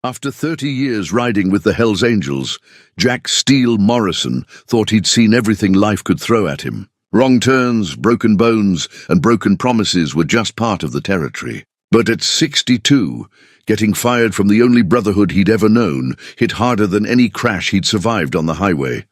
After 30 years riding with the Hells Angels, Jack Steele Morrison thought he'd seen everything life could throw at him. Wrong turns, broken bones, and broken promises were just part of the territory. But at 62, getting fired from the only brotherhood he'd ever known hit harder than any crash he'd survived on the highway.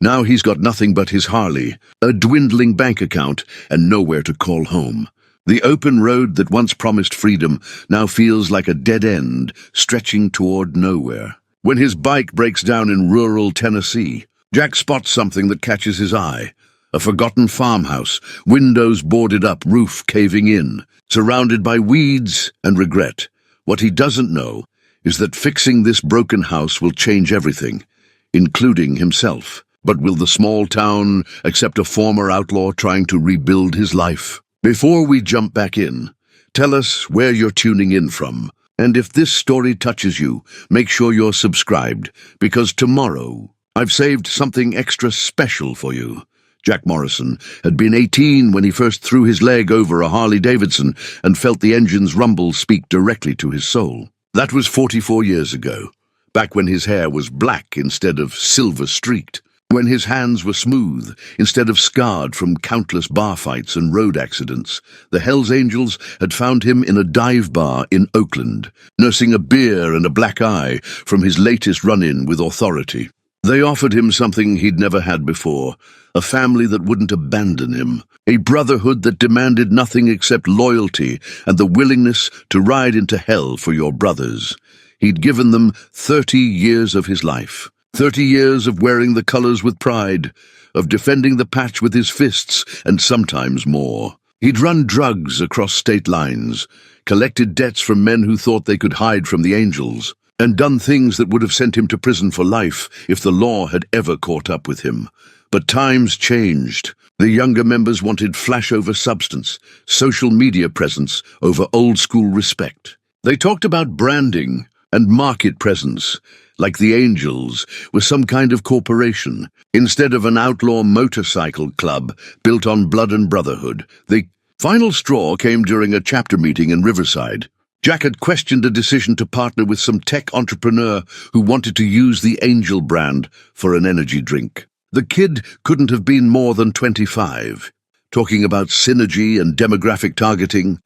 Now he's got nothing but his Harley, a dwindling bank account, and nowhere to call home. The open road that once promised freedom now feels like a dead end, stretching toward nowhere. When his bike breaks down in rural Tennessee, Jack spots something that catches his eye. A forgotten farmhouse, windows boarded up, roof caving in, surrounded by weeds and regret. What he doesn't know is that fixing this broken house will change everything, including himself. But will the small town accept a former outlaw trying to rebuild his life? Before we jump back in, tell us where you're tuning in from. And if this story touches you, make sure you're subscribed, because tomorrow I've saved something extra special for you. Jack Morrison had been 18 when he first threw his leg over a Harley-Davidson and felt the engine's rumble speak directly to his soul. That was 44 years ago, back when his hair was black instead of silver-streaked. When his hands were smooth, instead of scarred from countless bar fights and road accidents. The Hells Angels had found him in a dive bar in Oakland, nursing a beer and a black eye from his latest run-in with authority. They offered him something he'd never had before, a family that wouldn't abandon him, a brotherhood that demanded nothing except loyalty and the willingness to ride into hell for your brothers. He'd given them 30 years of his life. 30 years of wearing the colors with pride, of defending the patch with his fists, and sometimes more. He'd run drugs across state lines, collected debts from men who thought they could hide from the Angels, and done things that would have sent him to prison for life if the law had ever caught up with him. But times changed. The younger members wanted flash over substance, social media presence over old-school respect. They talked about branding and market presence, like the Angels were some kind of corporation, instead of an outlaw motorcycle club built on blood and brotherhood. The final straw came during a chapter meeting in Riverside. Jack had questioned a decision to partner with some tech entrepreneur who wanted to use the Angel brand for an energy drink. The kid couldn't have been more than 25, talking about synergy and demographic targeting,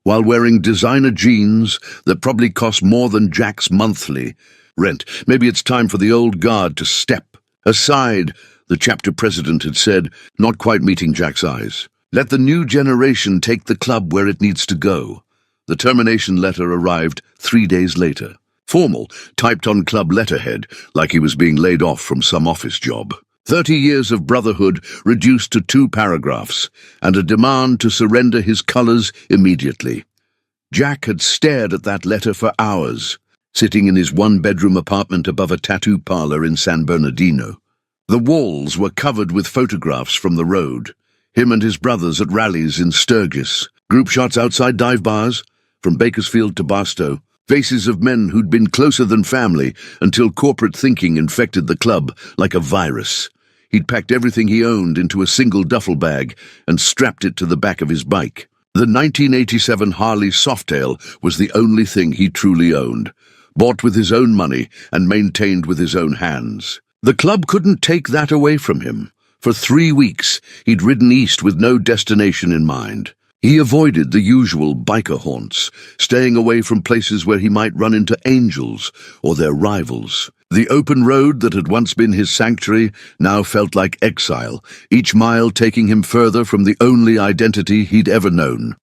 while wearing designer jeans that probably cost more than Jack's monthly rent. Maybe it's time for the old guard to step aside, the chapter president had said, not quite meeting Jack's eyes. Let the new generation take the club where it needs to go. The termination letter arrived 3 days later. Formal, typed on club letterhead, like he was being laid off from some office job. 30 years of brotherhood reduced to 2 paragraphs, and a demand to surrender his colors immediately. Jack had stared at that letter for hours, sitting in his 1-bedroom apartment above a tattoo parlor in San Bernardino. The walls were covered with photographs from the road, him and his brothers at rallies in Sturgis, group shots outside dive bars, from Bakersfield to Barstow, faces of men who'd been closer than family until corporate thinking infected the club like a virus. He'd packed everything he owned into a single duffel bag and strapped it to the back of his bike. The 1987 Harley Softail was the only thing he truly owned, bought with his own money and maintained with his own hands. The club couldn't take that away from him. For 3 weeks, he'd ridden east with no destination in mind. He avoided the usual biker haunts, staying away from places where he might run into Angels or their rivals. The open road that had once been his sanctuary now felt like exile, each mile taking him further from the only identity he'd ever known.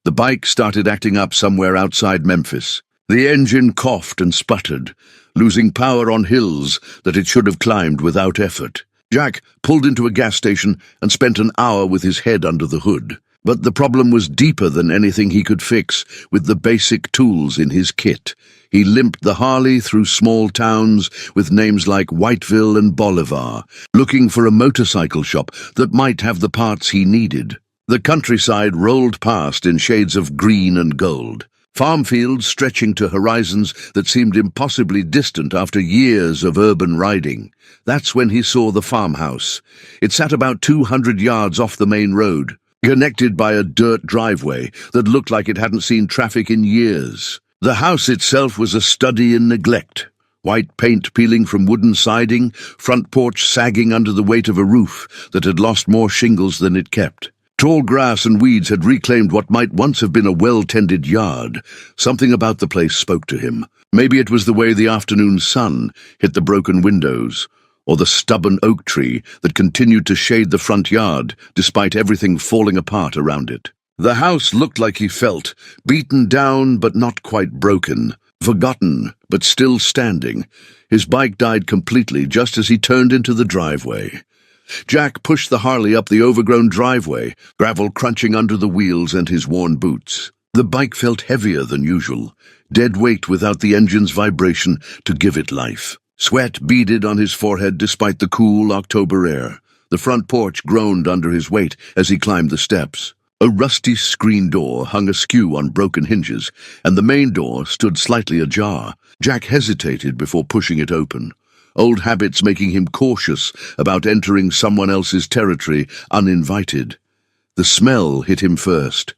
The bike started acting up somewhere outside Memphis. The engine coughed and sputtered, losing power on hills that it should have climbed without effort. Jack pulled into a gas station and spent an hour with his head under the hood. But the problem was deeper than anything he could fix with the basic tools in his kit. He limped the Harley through small towns with names like Whiteville and Bolivar, looking for a motorcycle shop that might have the parts he needed. The countryside rolled past in shades of green and gold, farm fields stretching to horizons that seemed impossibly distant after years of urban riding. That's when he saw the farmhouse. It sat about 200 yards off the main road, connected by a dirt driveway that looked like it hadn't seen traffic in years. The house itself was a study in neglect. White paint peeling from wooden siding, front porch sagging under the weight of a roof that had lost more shingles than it kept. Tall grass and weeds had reclaimed what might once have been a well-tended yard. Something about the place spoke to him. Maybe it was the way the afternoon sun hit the broken windows, or the stubborn oak tree that continued to shade the front yard despite everything falling apart around it. The house looked like he felt, beaten down but not quite broken, forgotten but still standing. His bike died completely just as he turned into the driveway. Jack pushed the Harley up the overgrown driveway, gravel crunching under the wheels and his worn boots. The bike felt heavier than usual, dead weight without the engine's vibration to give it life. Sweat beaded on his forehead despite the cool October air. The front porch groaned under his weight as he climbed the steps. A rusty screen door hung askew on broken hinges, and the main door stood slightly ajar. Jack hesitated before pushing it open, old habits making him cautious about entering someone else's territory uninvited. The smell hit him first.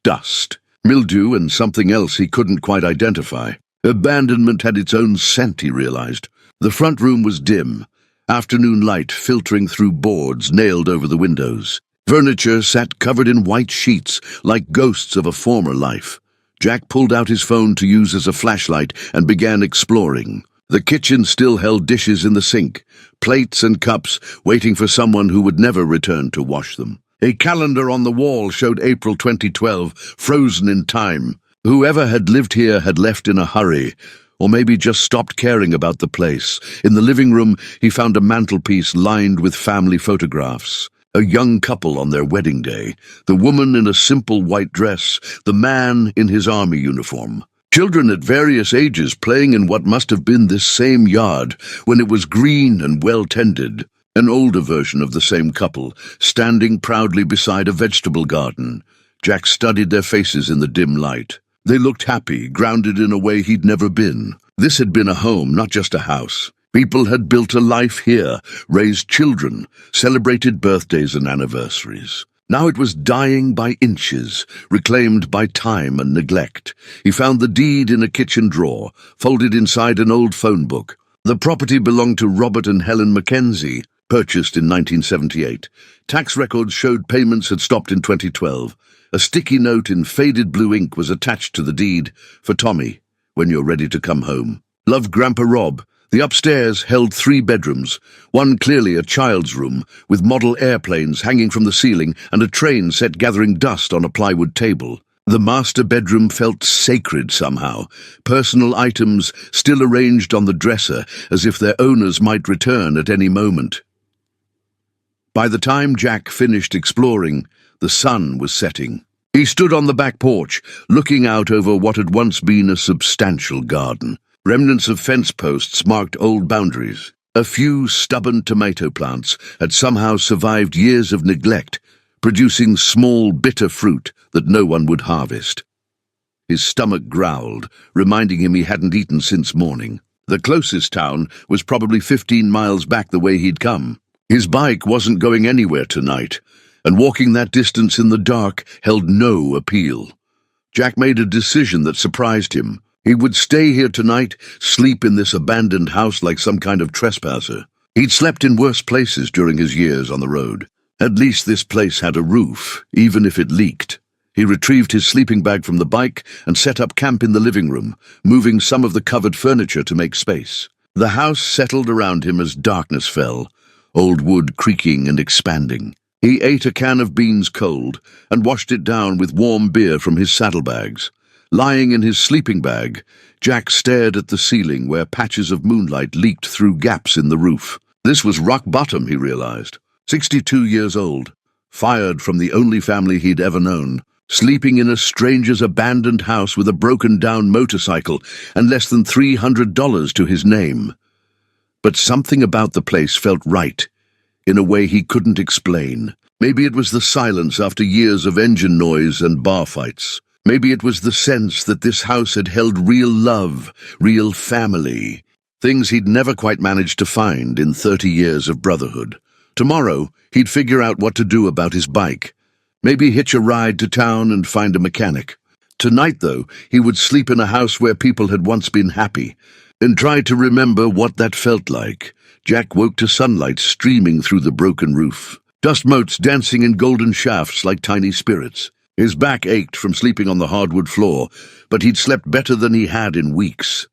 Dust, mildew, and something else he couldn't quite identify. Abandonment had its own scent, he realized. The front room was dim, afternoon light filtering through boards nailed over the windows. Furniture sat covered in white sheets, like ghosts of a former life. Jack pulled out his phone to use as a flashlight and began exploring. The kitchen still held dishes in the sink, plates and cups waiting for someone who would never return to wash them. A calendar on the wall showed April 2012, frozen in time. Whoever had lived here had left in a hurry, or maybe just stopped caring about the place. In the living room, he found a mantelpiece lined with family photographs. A young couple on their wedding day, the woman in a simple white dress, the man in his army uniform. Children at various ages playing in what must have been this same yard when it was green and well-tended. An older version of the same couple, standing proudly beside a vegetable garden. Jack studied their faces in the dim light. They looked happy, grounded in a way he'd never been. This had been a home, not just a house. People had built a life here, raised children, celebrated birthdays and anniversaries. Now it was dying by inches, reclaimed by time and neglect. He found the deed in a kitchen drawer, folded inside an old phone book. The property belonged to Robert and Helen Mackenzie, purchased in 1978. Tax records showed payments had stopped in 2012. A sticky note in faded blue ink was attached to the deed, for Tommy, when you're ready to come home. Loved Grandpa Rob. The upstairs held 3 bedrooms, one clearly a child's room, with model airplanes hanging from the ceiling and a train set gathering dust on a plywood table. The master bedroom felt sacred somehow, personal items still arranged on the dresser as if their owners might return at any moment. By the time Jack finished exploring, the sun was setting. He stood on the back porch, looking out over what had once been a substantial garden. Remnants of fence posts marked old boundaries. A few stubborn tomato plants had somehow survived years of neglect, producing small, bitter fruit that no one would harvest. His stomach growled, reminding him he hadn't eaten since morning. The closest town was probably 15 miles back the way he'd come. His bike wasn't going anywhere tonight, and walking that distance in the dark held no appeal. Jack made a decision that surprised him. He would stay here tonight, sleep in this abandoned house like some kind of trespasser. He'd slept in worse places during his years on the road. At least this place had a roof, even if it leaked. He retrieved his sleeping bag from the bike and set up camp in the living room, moving some of the covered furniture to make space. The house settled around him as darkness fell, old wood creaking and expanding. He ate a can of beans cold and washed it down with warm beer from his saddlebags. Lying in his sleeping bag, Jack stared at the ceiling where patches of moonlight leaked through gaps in the roof. This was rock bottom, he realized. 62 years old, fired from the only family he'd ever known, sleeping in a stranger's abandoned house with a broken-down motorcycle and less than $300 to his name. But something about the place felt right, in a way he couldn't explain. Maybe it was the silence after years of engine noise and bar fights. Maybe it was the sense that this house had held real love, real family, things he'd never quite managed to find in 30 years of brotherhood. Tomorrow, he'd figure out what to do about his bike. Maybe hitch a ride to town and find a mechanic. Tonight, though, he would sleep in a house where people had once been happy, and try to remember what that felt like. Jack woke to sunlight streaming through the broken roof, dust motes dancing in golden shafts like tiny spirits. His back ached from sleeping on the hardwood floor, but he'd slept better than he had in weeks.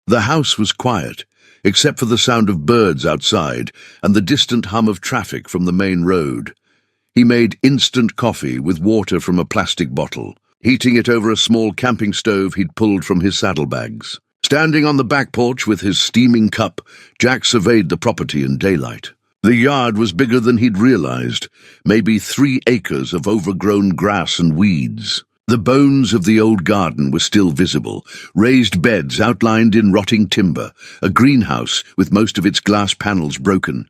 The house was quiet, except for the sound of birds outside and the distant hum of traffic from the main road. He made instant coffee with water from a plastic bottle, heating it over a small camping stove he'd pulled from his saddlebags. Standing on the back porch with his steaming cup, Jack surveyed the property in daylight. The yard was bigger than he'd realized, maybe 3 acres of overgrown grass and weeds. The bones of the old garden were still visible, raised beds outlined in rotting timber, a greenhouse with most of its glass panels broken.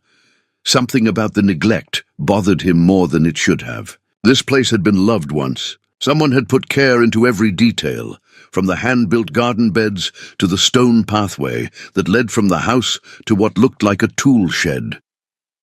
Something about the neglect bothered him more than it should have. This place had been loved once. Someone had put care into every detail, from the hand-built garden beds to the stone pathway that led from the house to what looked like a tool shed.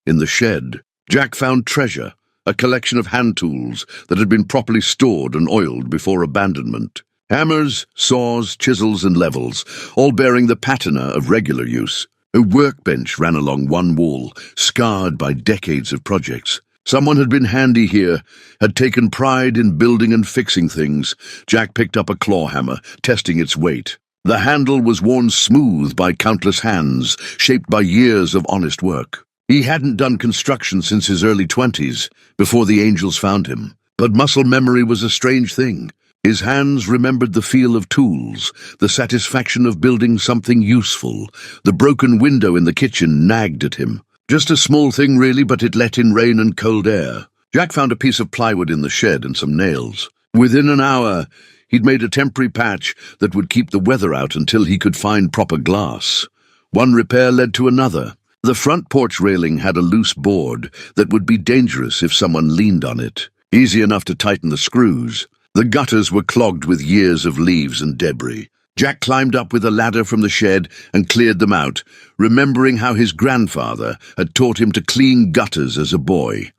In the shed, Jack found treasure, a collection of hand tools that had been properly stored and oiled before abandonment. Hammers, saws, chisels, and levels, all bearing the patina of regular use. A workbench ran along one wall, scarred by decades of projects. Someone had been handy here, had taken pride in building and fixing things. Jack picked up a claw hammer, testing its weight. The handle was worn smooth by countless hands, shaped by years of honest work. He hadn't done construction since his early 20s, before the angels found him. But muscle memory was a strange thing. His hands remembered the feel of tools, the satisfaction of building something useful. The broken window in the kitchen nagged at him. Just a small thing really, but it let in rain and cold air. Jack found a piece of plywood in the shed and some nails. Within an hour, he'd made a temporary patch that would keep the weather out until he could find proper glass. One repair led to another. The front porch railing had a loose board that would be dangerous if someone leaned on it. Easy enough to tighten the screws. The gutters were clogged with years of leaves and debris. Jack climbed up with a ladder from the shed and cleared them out, remembering how his grandfather had taught him to clean gutters as a boy.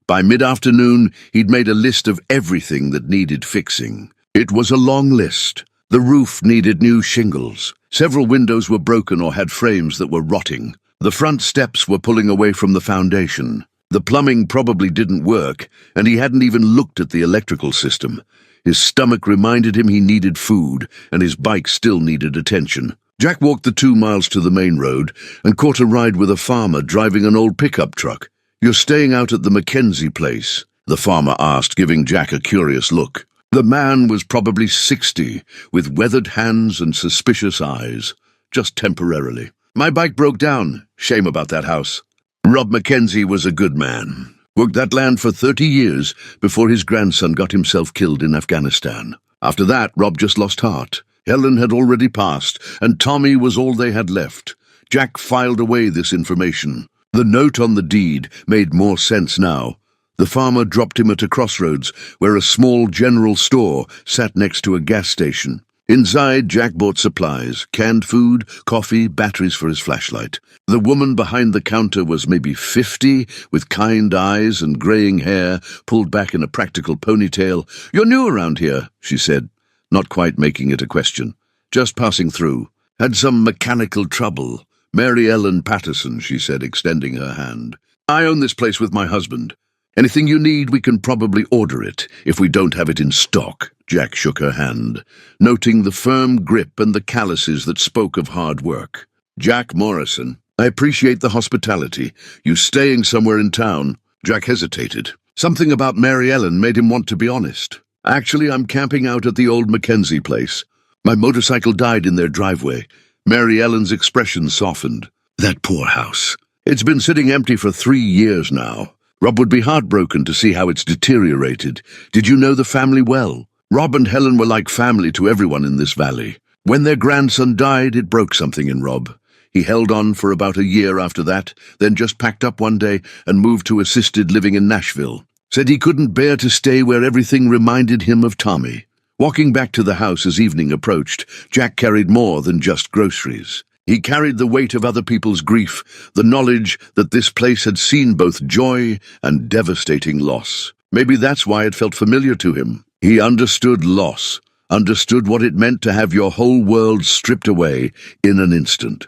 By mid-afternoon, he'd made a list of everything that needed fixing. It was a long list. The roof needed new shingles. Several windows were broken or had frames that were rotting. The front steps were pulling away from the foundation. The plumbing probably didn't work, and he hadn't even looked at the electrical system. His stomach reminded him he needed food, and his bike still needed attention. Jack walked the 2 miles to the main road and caught a ride with a farmer driving an old pickup truck. "You're staying out at the Mackenzie place?" the farmer asked, giving Jack a curious look. The man was probably 60, with weathered hands and suspicious eyes. "Just temporarily. My bike broke down. Shame about that house." Rob Mackenzie was a good man. Worked that land for 30 years before his grandson got himself killed in Afghanistan. After that, Rob just lost heart. Helen had already passed, and Tommy was all they had left. Jack filed away this information. The note on the deed made more sense now. The farmer dropped him at a crossroads where a small general store sat next to a gas station. Inside, Jack bought supplies, canned food, coffee, batteries for his flashlight. The woman behind the counter was maybe 50, with kind eyes and graying hair pulled back in a practical ponytail. "You're new around here," she said, not quite making it a question. "Just passing through. Had some mechanical trouble." "Mary Ellen Patterson," she said, extending her hand. "I own this place with my husband. Anything you need, we can probably order it, if we don't have it in stock." Jack shook her hand, noting the firm grip and the calluses that spoke of hard work. "Jack Morrison. I appreciate the hospitality. You staying somewhere in town?" Jack hesitated. Something about Mary Ellen made him want to be honest. "Actually, I'm camping out at the old Mackenzie place. My motorcycle died in their driveway." Mary Ellen's expression softened. "That poor house. It's been sitting empty for 3 years now. Rob would be heartbroken to see how it's deteriorated. Did you know the family well?" Rob and Helen were like family to everyone in this valley. When their grandson died, it broke something in Rob. He held on for about a year after that, then just packed up one day and moved to assisted living in Nashville. Said he couldn't bear to stay where everything reminded him of Tommy. Walking back to the house as evening approached, Jack carried more than just groceries. He carried the weight of other people's grief, the knowledge that this place had seen both joy and devastating loss. Maybe that's why it felt familiar to him. He understood loss, understood what it meant to have your whole world stripped away in an instant.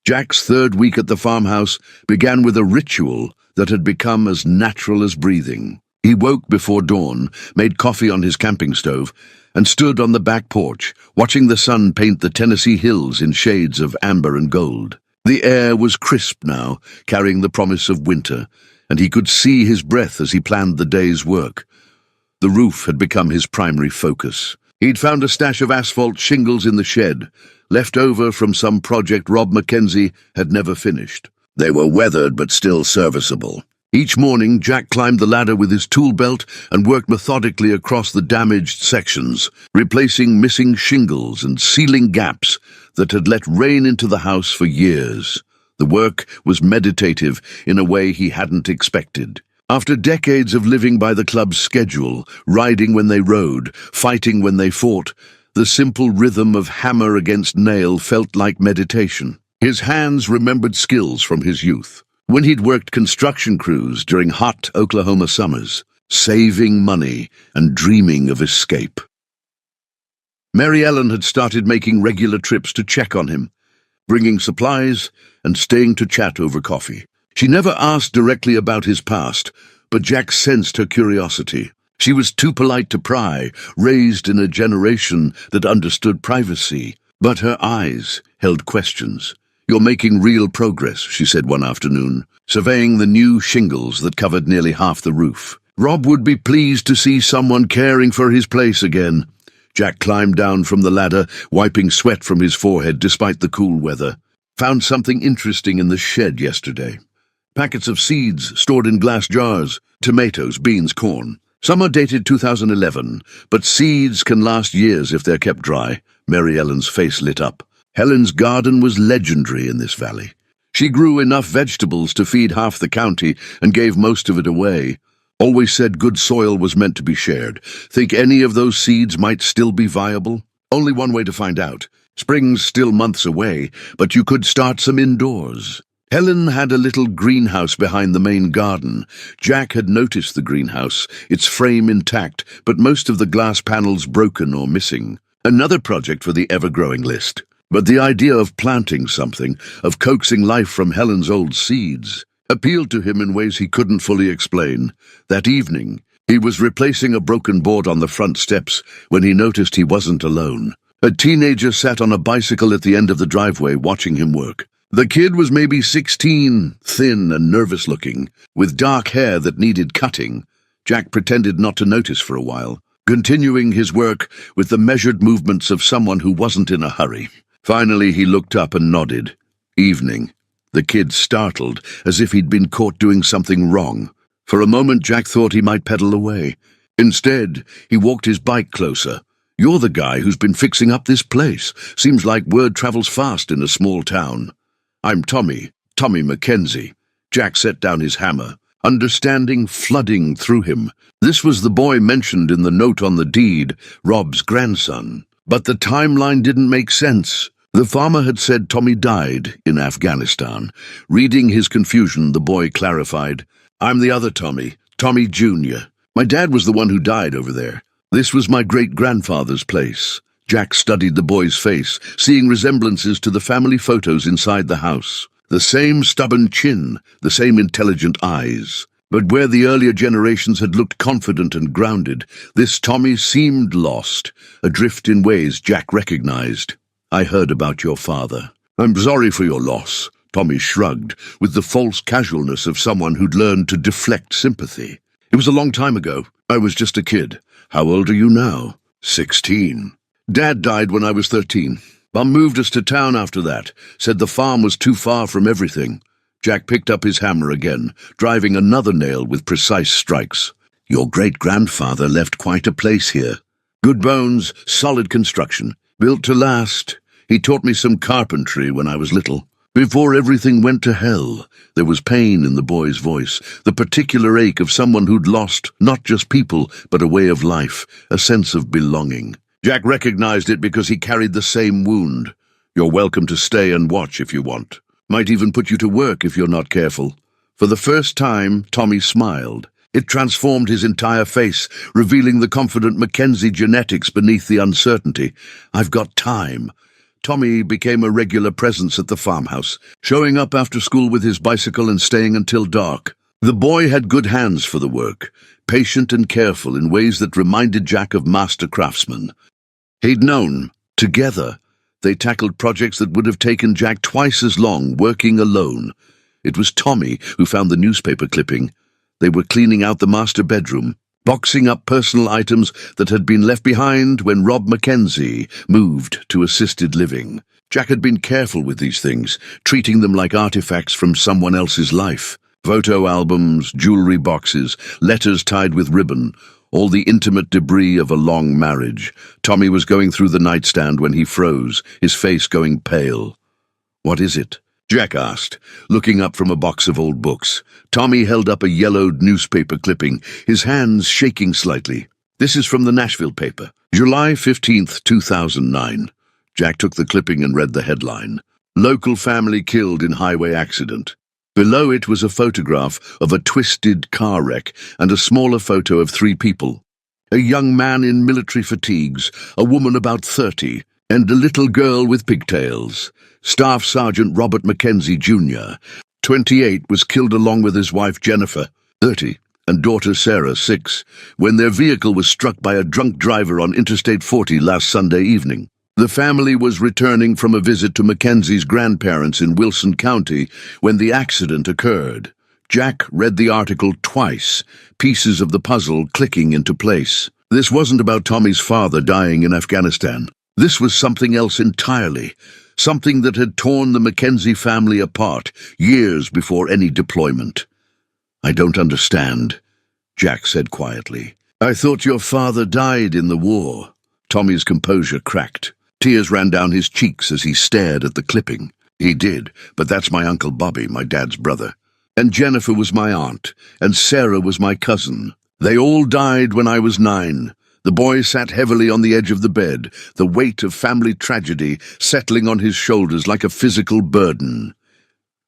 Jack's third week at the farmhouse began with a ritual that had become as natural as breathing. He woke before dawn, made coffee on his camping stove, and stood on the back porch, watching the sun paint the Tennessee hills in shades of amber and gold. The air was crisp now, carrying the promise of winter, and he could see his breath as he planned the day's work. The roof had become his primary focus. He'd found a stash of asphalt shingles in the shed, left over from some project Rob Mackenzie had never finished. They were weathered but still serviceable. Each morning, Jack climbed the ladder with his tool belt and worked methodically across the damaged sections, replacing missing shingles and sealing gaps that had let rain into the house for years. The work was meditative in a way he hadn't expected. After decades of living by the club's schedule, riding when they rode, fighting when they fought, the simple rhythm of hammer against nail felt like meditation. His hands remembered skills from his youth, when he'd worked construction crews during hot Oklahoma summers, saving money and dreaming of escape. Mary Ellen had started making regular trips to check on him, bringing supplies and staying to chat over coffee. She never asked directly about his past, but Jack sensed her curiosity. She was too polite to pry, raised in a generation that understood privacy, but her eyes held questions. "You're making real progress," she said one afternoon, surveying the new shingles that covered nearly half the roof. Rob would be pleased to see someone caring for his place again. Jack climbed down from the ladder, wiping sweat from his forehead despite the cool weather. "Found something interesting in the shed yesterday. Packets of seeds stored in glass jars, tomatoes, beans, corn. Some are dated 2011, but seeds can last years if they're kept dry." Mary Ellen's face lit up. Helen's garden was legendary in this valley. She grew enough vegetables to feed half the county and gave most of it away. Always said good soil was meant to be shared. Think any of those seeds might still be viable? Only one way to find out. Spring's still months away, but you could start some indoors. Helen had a little greenhouse behind the main garden. Jack had noticed the greenhouse, its frame intact, but most of the glass panels broken or missing. Another project for the ever-growing list. But the idea of planting something, of coaxing life from Helen's old seeds, appealed to him in ways he couldn't fully explain. That evening, he was replacing a broken board on the front steps when he noticed he wasn't alone. A teenager sat on a bicycle at the end of the driveway watching him work. The kid was maybe 16, thin and nervous-looking, with dark hair that needed cutting. Jack pretended not to notice for a while, continuing his work with the measured movements of someone who wasn't in a hurry. Finally, he looked up and nodded. Evening. The kid startled, as if he'd been caught doing something wrong. For a moment, Jack thought he might pedal away. Instead, he walked his bike closer. "You're the guy who's been fixing up this place. Seems like word travels fast in a small town." "I'm Tommy Mackenzie." Jack set down his hammer, understanding flooding through him. This was the boy mentioned in the note on the deed, Rob's grandson. But the timeline didn't make sense. The farmer had said Tommy died in Afghanistan. Reading his confusion, the boy clarified, "I'm the other Tommy, Tommy Jr. My dad was the one who died over there. This was my great-grandfather's place." Jack studied the boy's face, seeing resemblances to the family photos inside the house. The same stubborn chin, the same intelligent eyes. But where the earlier generations had looked confident and grounded, this Tommy seemed lost, adrift in ways Jack recognized. "I heard about your father." "I'm sorry for your loss," Tommy shrugged, with the false casualness of someone who'd learned to deflect sympathy. "It was a long time ago. I was just a kid. How old are you now?" 16. "Dad died when I was 13. Mom moved us to town after that, said the farm was too far from everything." Jack picked up his hammer again, driving another nail with precise strikes. "Your great-grandfather left quite a place here. Good bones, solid construction, built to last. He taught me some carpentry when I was little. Before everything went to hell." There was pain in the boy's voice, the particular ache of someone who'd lost not just people, but a way of life, a sense of belonging. Jack recognized it because he carried the same wound. "You're welcome to stay and watch if you want. Might even put you to work if you're not careful." For the first time, Tommy smiled. It transformed his entire face, revealing the confident Mackenzie genetics beneath the uncertainty. "I've got time." Tommy became a regular presence at the farmhouse, showing up after school with his bicycle and staying until dark. The boy had good hands for the work, patient and careful in ways that reminded Jack of master craftsmen. He'd known, together, they tackled projects that would have taken Jack twice as long working alone. It was Tommy who found the newspaper clipping. They were cleaning out the master bedroom, boxing up personal items that had been left behind when Rob Mackenzie moved to assisted living. Jack had been careful with these things, treating them like artifacts from someone else's life. Photo albums, jewelry boxes, letters tied with ribbon, all the intimate debris of a long marriage. Tommy was going through the nightstand when he froze, his face going pale. "What is it?" Jack asked, looking up from a box of old books. Tommy held up a yellowed newspaper clipping, his hands shaking slightly. "This is from the Nashville paper, July 15th, 2009. Jack took the clipping and read the headline. "Local family killed in highway accident." Below it was a photograph of a twisted car wreck and a smaller photo of 3 people. A young man in military fatigues, a woman about 30, and a little girl with pigtails. Staff Sergeant Robert Mackenzie Jr., 28, was killed along with his wife Jennifer, 30, and daughter Sarah, 6, when their vehicle was struck by a drunk driver on Interstate 40 last Sunday evening. The family was returning from a visit to Mackenzie's grandparents in Wilson County when the accident occurred. Jack read the article twice, pieces of the puzzle clicking into place. This wasn't about Tommy's father dying in Afghanistan. This was something else entirely, something that had torn the Mackenzie family apart years before any deployment. "I don't understand," Jack said quietly. "I thought your father died in the war." Tommy's composure cracked. Tears ran down his cheeks as he stared at the clipping. "He did, but that's my Uncle Bobby, my dad's brother. And Jennifer was my aunt, and Sarah was my cousin. They all died when I was 9. The boy sat heavily on the edge of the bed, the weight of family tragedy settling on his shoulders like a physical burden.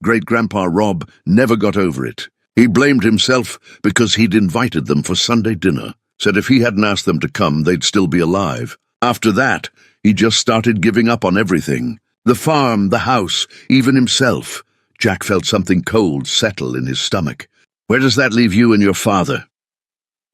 Great-Grandpa Rob never got over it. He blamed himself because he'd invited them for Sunday dinner, said if he hadn't asked them to come, they'd still be alive. After that, he just started giving up on everything. The farm, the house, even himself. Jack felt something cold settle in his stomach. "Where does that leave you and your father?"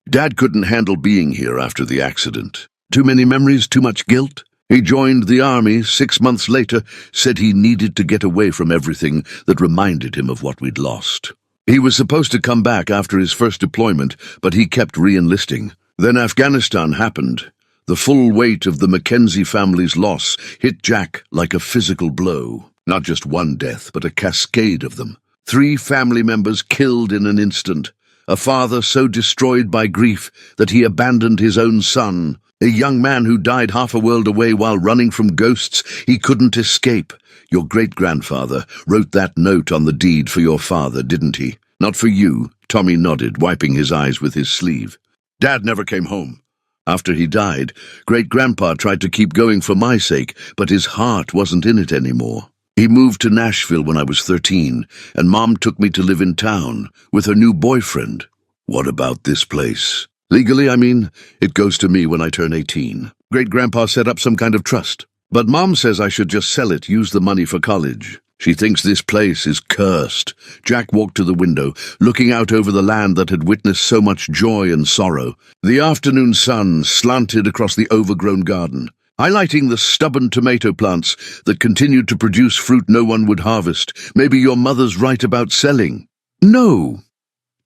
Dad couldn't handle being here after the accident. Too many memories, too much guilt. He joined the army 6 months later, said he needed to get away from everything that reminded him of what we'd lost. He was supposed to come back after his first deployment, but he kept re-enlisting. Then Afghanistan happened. The full weight of the Mackenzie family's loss hit Jack like a physical blow. Not just one death, but a cascade of them. 3 family members killed in an instant. A father so destroyed by grief that he abandoned his own son. A young man who died half a world away while running from ghosts he couldn't escape. Your great-grandfather wrote that note on the deed for your father, didn't he? Not for you, Tommy nodded, wiping his eyes with his sleeve. Dad never came home. After he died, Great-Grandpa tried to keep going for my sake, but his heart wasn't in it anymore. He moved to Nashville when I was 13, and Mom took me to live in town with her new boyfriend. What about this place? Legally, I mean, it goes to me when I turn 18. Great-Grandpa set up some kind of trust. But Mom says I should just sell it, use the money for college. She thinks this place is cursed. Jack walked to the window, looking out over the land that had witnessed so much joy and sorrow. The afternoon sun slanted across the overgrown garden, highlighting the stubborn tomato plants that continued to produce fruit no one would harvest. Maybe your mother's right about selling. No!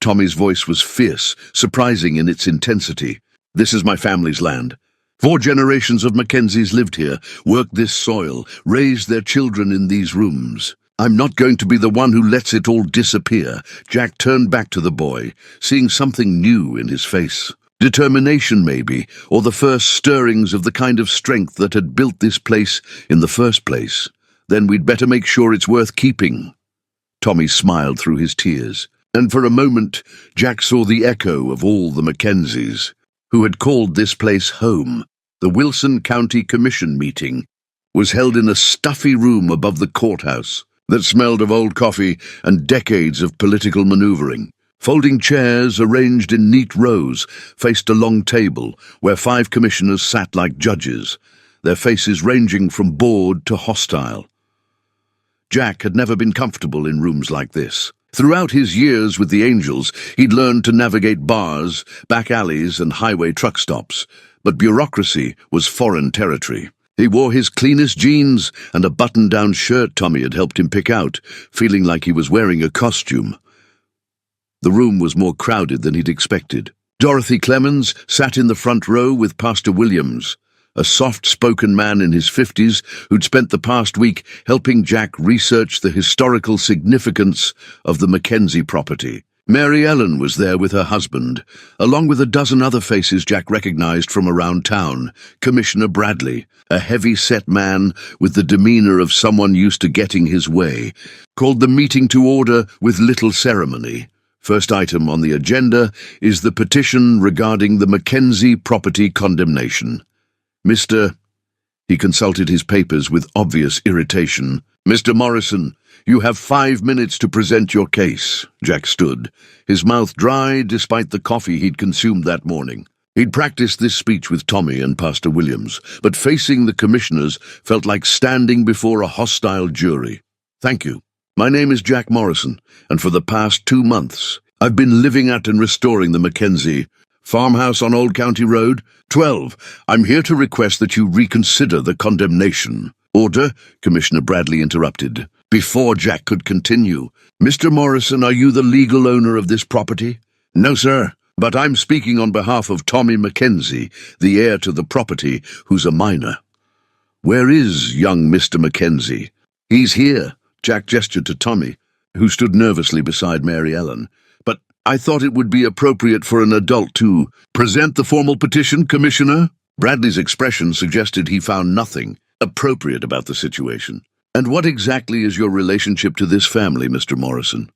Tommy's voice was fierce, surprising in its intensity. This is my family's land. 4 generations of Mackenzies lived here, worked this soil, raised their children in these rooms. I'm not going to be the one who lets it all disappear. Jack turned back to the boy, seeing something new in his face. Determination, maybe, or the first stirrings of the kind of strength that had built this place in the first place. Then we'd better make sure it's worth keeping. Tommy smiled through his tears, and for a moment Jack saw the echo of all the Mackenzies, who had called this place home. The Wilson County Commission meeting was held in a stuffy room above the courthouse that smelled of old coffee and decades of political maneuvering. Folding chairs arranged in neat rows faced a long table where 5 commissioners sat like judges, their faces ranging from bored to hostile. Jack had never been comfortable in rooms like this. Throughout his years with the Angels, he'd learned to navigate bars, back alleys, and highway truck stops, but bureaucracy was foreign territory. He wore his cleanest jeans and a button-down shirt Tommy had helped him pick out, feeling like he was wearing a costume. The room was more crowded than he'd expected. Dorothy Clemens sat in the front row with Pastor Williams, a soft-spoken man in his 50s who'd spent the past week helping Jack research the historical significance of the Mackenzie property. Mary Ellen was there with her husband, along with a dozen other faces Jack recognized from around town. Commissioner Bradley, a heavy-set man with the demeanor of someone used to getting his way, called the meeting to order with little ceremony. First item on the agenda is the petition regarding the Mackenzie property condemnation. He consulted his papers with obvious irritation. Mr. Morrison, you have 5 minutes to present your case. Jack stood, his mouth dry despite the coffee he'd consumed that morning. He'd practiced this speech with Tommy and Pastor Williams, but facing the commissioners felt like standing before a hostile jury. Thank you. My name is Jack Morrison, and for the past 2 months, I've been living at and restoring the Mackenzie farmhouse on Old County Road 12. I'm here to request that you reconsider the condemnation. Order, Commissioner Bradley interrupted. Before Jack could continue, Mr. Morrison, are you the legal owner of this property? No, sir, but I'm speaking on behalf of Tommy Mackenzie, the heir to the property, who's a minor. Where is young Mr. Mackenzie? He's here, Jack gestured to Tommy, who stood nervously beside Mary Ellen. But I thought it would be appropriate for an adult to present the formal petition, Commissioner. Bradley's expression suggested he found nothing appropriate about the situation. And what exactly is your relationship to this family, Mr. Morrison?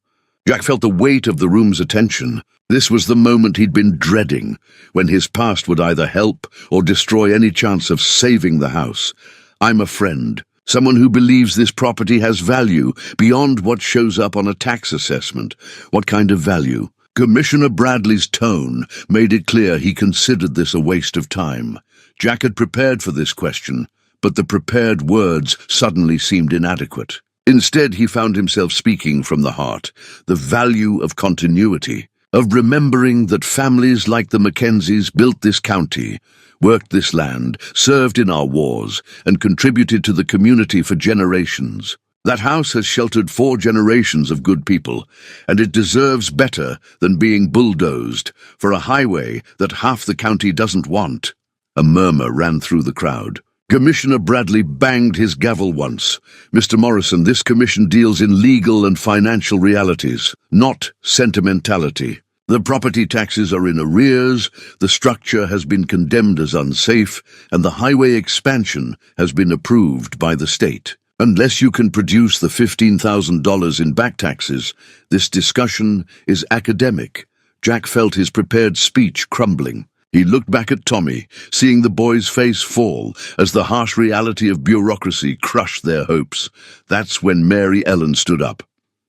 Jack felt the weight of the room's attention. This was the moment he'd been dreading, when his past would either help or destroy any chance of saving the house. I'm a friend, someone who believes this property has value beyond what shows up on a tax assessment. What kind of value? Commissioner Bradley's tone made it clear he considered this a waste of time. Jack had prepared for this question, but the prepared words suddenly seemed inadequate. Instead, he found himself speaking from the heart, the value of continuity, of remembering that families like the Mackenzies built this county, worked this land, served in our wars, and contributed to the community for generations. That house has sheltered 4 generations of good people, and it deserves better than being bulldozed for a highway that half the county doesn't want. A murmur ran through the crowd. Commissioner Bradley banged his gavel once. Mr. Morrison, this commission deals in legal and financial realities, not sentimentality. The property taxes are in arrears, the structure has been condemned as unsafe, and the highway expansion has been approved by the state. Unless you can produce the $15,000 in back taxes, this discussion is academic. Jack felt his prepared speech crumbling. He looked back at Tommy, seeing the boy's face fall as the harsh reality of bureaucracy crushed their hopes. That's when Mary Ellen stood up.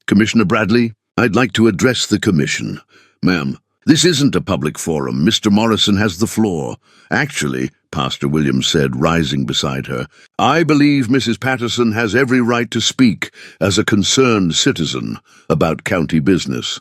Commissioner Bradley, I'd like to address the commission. Ma'am, this isn't a public forum. Mr. Morrison has the floor. Actually, Pastor Williams said, rising beside her, I believe Mrs. Patterson has every right to speak as a concerned citizen about county business.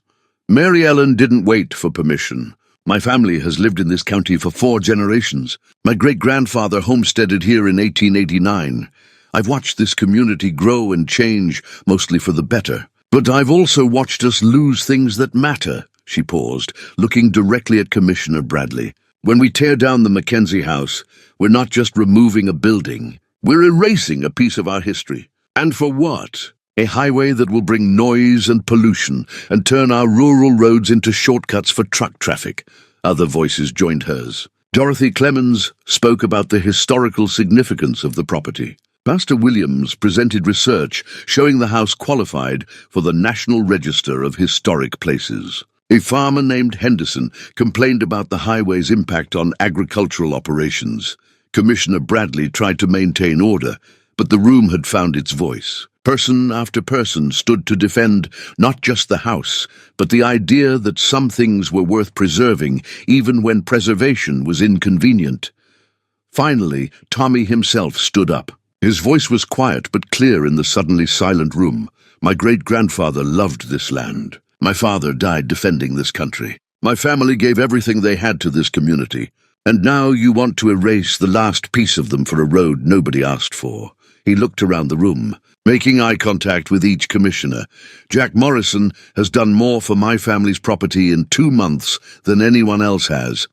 Mary Ellen didn't wait for permission. My family has lived in this county for 4 generations. My great-grandfather homesteaded here in 1889. I've watched this community grow and change, mostly for the better. But I've also watched us lose things that matter. She paused, looking directly at Commissioner Bradley. When we tear down the Mackenzie house, we're not just removing a building. We're erasing a piece of our history. And for what? A highway that will bring noise and pollution and turn our rural roads into shortcuts for truck traffic. Other voices joined hers. Dorothy Clemens spoke about the historical significance of the property. Pastor Williams presented research showing the house qualified for the National Register of Historic Places. A farmer named Henderson complained about the highway's impact on agricultural operations. Commissioner Bradley tried to maintain order, But the room had found its voice. Person after person stood to defend not just the house, but the idea that some things were worth preserving even when preservation was inconvenient. Finally, Tommy himself stood up. His voice was quiet but clear in the suddenly silent room. My great-grandfather loved this land. My father died defending this country. My family gave everything they had to this community. And now you want to erase the last piece of them for a road nobody asked for. He looked around the room, making eye contact with each commissioner. Jack Morrison has done more for my family's property in 2 months than anyone else has.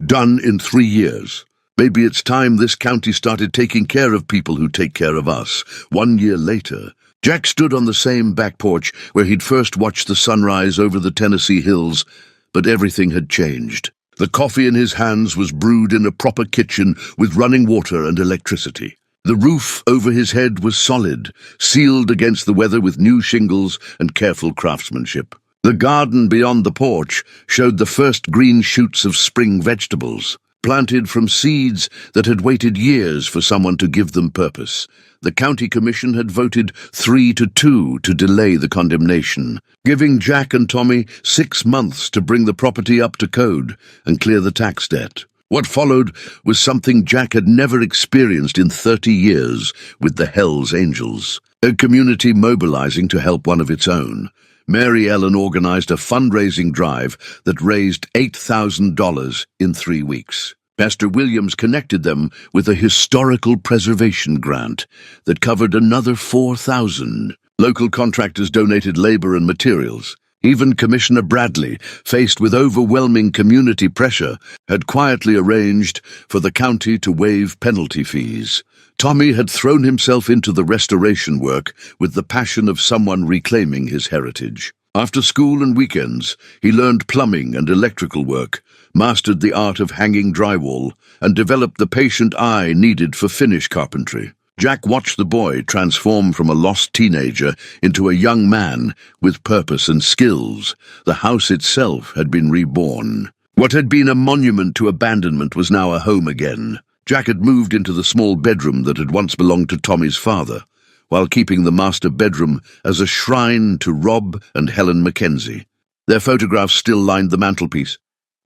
Done in 3 years. Maybe it's time this county started taking care of people who take care of us. 1 year later, Jack stood on the same back porch where he'd first watched the sunrise over the Tennessee hills, but everything had changed. The coffee in his hands was brewed in a proper kitchen with running water and electricity. The roof over his head was solid, sealed against the weather with new shingles and careful craftsmanship. The garden beyond the porch showed the first green shoots of spring vegetables, planted from seeds that had waited years for someone to give them purpose. The county commission had voted 3-2 to delay the condemnation, giving Jack and Tommy 6 months to bring the property up to code and clear the tax debt. What followed was something Jack had never experienced in 30 years with the Hells Angels, a community mobilizing to help one of its own. Mary Ellen organized a fundraising drive that raised $8,000 in 3 weeks. Pastor Williams connected them with a historical preservation grant that covered another $4,000. Local contractors donated labor and materials. Even Commissioner Bradley, faced with overwhelming community pressure, had quietly arranged for the county to waive penalty fees. Tommy had thrown himself into the restoration work with the passion of someone reclaiming his heritage. After school and weekends, he learned plumbing and electrical work, mastered the art of hanging drywall, and developed the patient eye needed for finish carpentry. Jack watched the boy transform from a lost teenager into a young man with purpose and skills. The house itself had been reborn. What had been a monument to abandonment was now a home again. Jack had moved into the small bedroom that had once belonged to Tommy's father, while keeping the master bedroom as a shrine to Rob and Helen Mackenzie. Their photographs still lined the mantelpiece.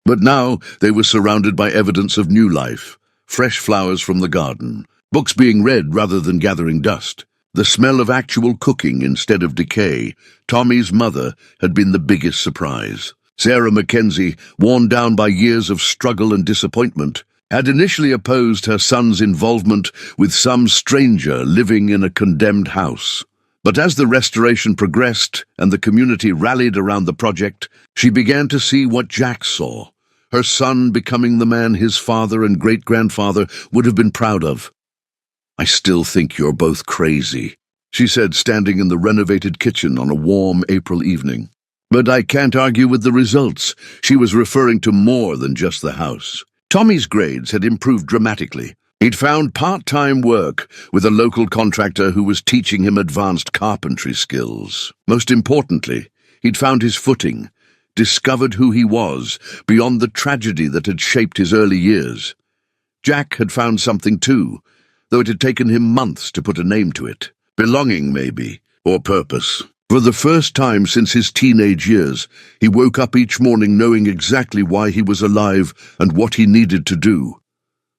But now they were surrounded by evidence of new life, fresh flowers from the garden, books being read rather than gathering dust, the smell of actual cooking instead of decay. Tommy's mother had been the biggest surprise. Sarah Mackenzie, worn down by years of struggle and disappointment, had initially opposed her son's involvement with some stranger living in a condemned house. But as the restoration progressed and the community rallied around the project, she began to see what Jack saw, her son becoming the man his father and great-grandfather would have been proud of. "I still think you're both crazy," she said, standing in the renovated kitchen on a warm April evening. But I can't argue with the results. She was referring to more than just the house. Tommy's grades had improved dramatically. He'd found part-time work with a local contractor who was teaching him advanced carpentry skills. Most importantly, he'd found his footing, discovered who he was beyond the tragedy that had shaped his early years. Jack had found something too, though it had taken him months to put a name to it. Belonging, maybe, or purpose. For the first time since his teenage years, he woke up each morning knowing exactly why he was alive and what he needed to do.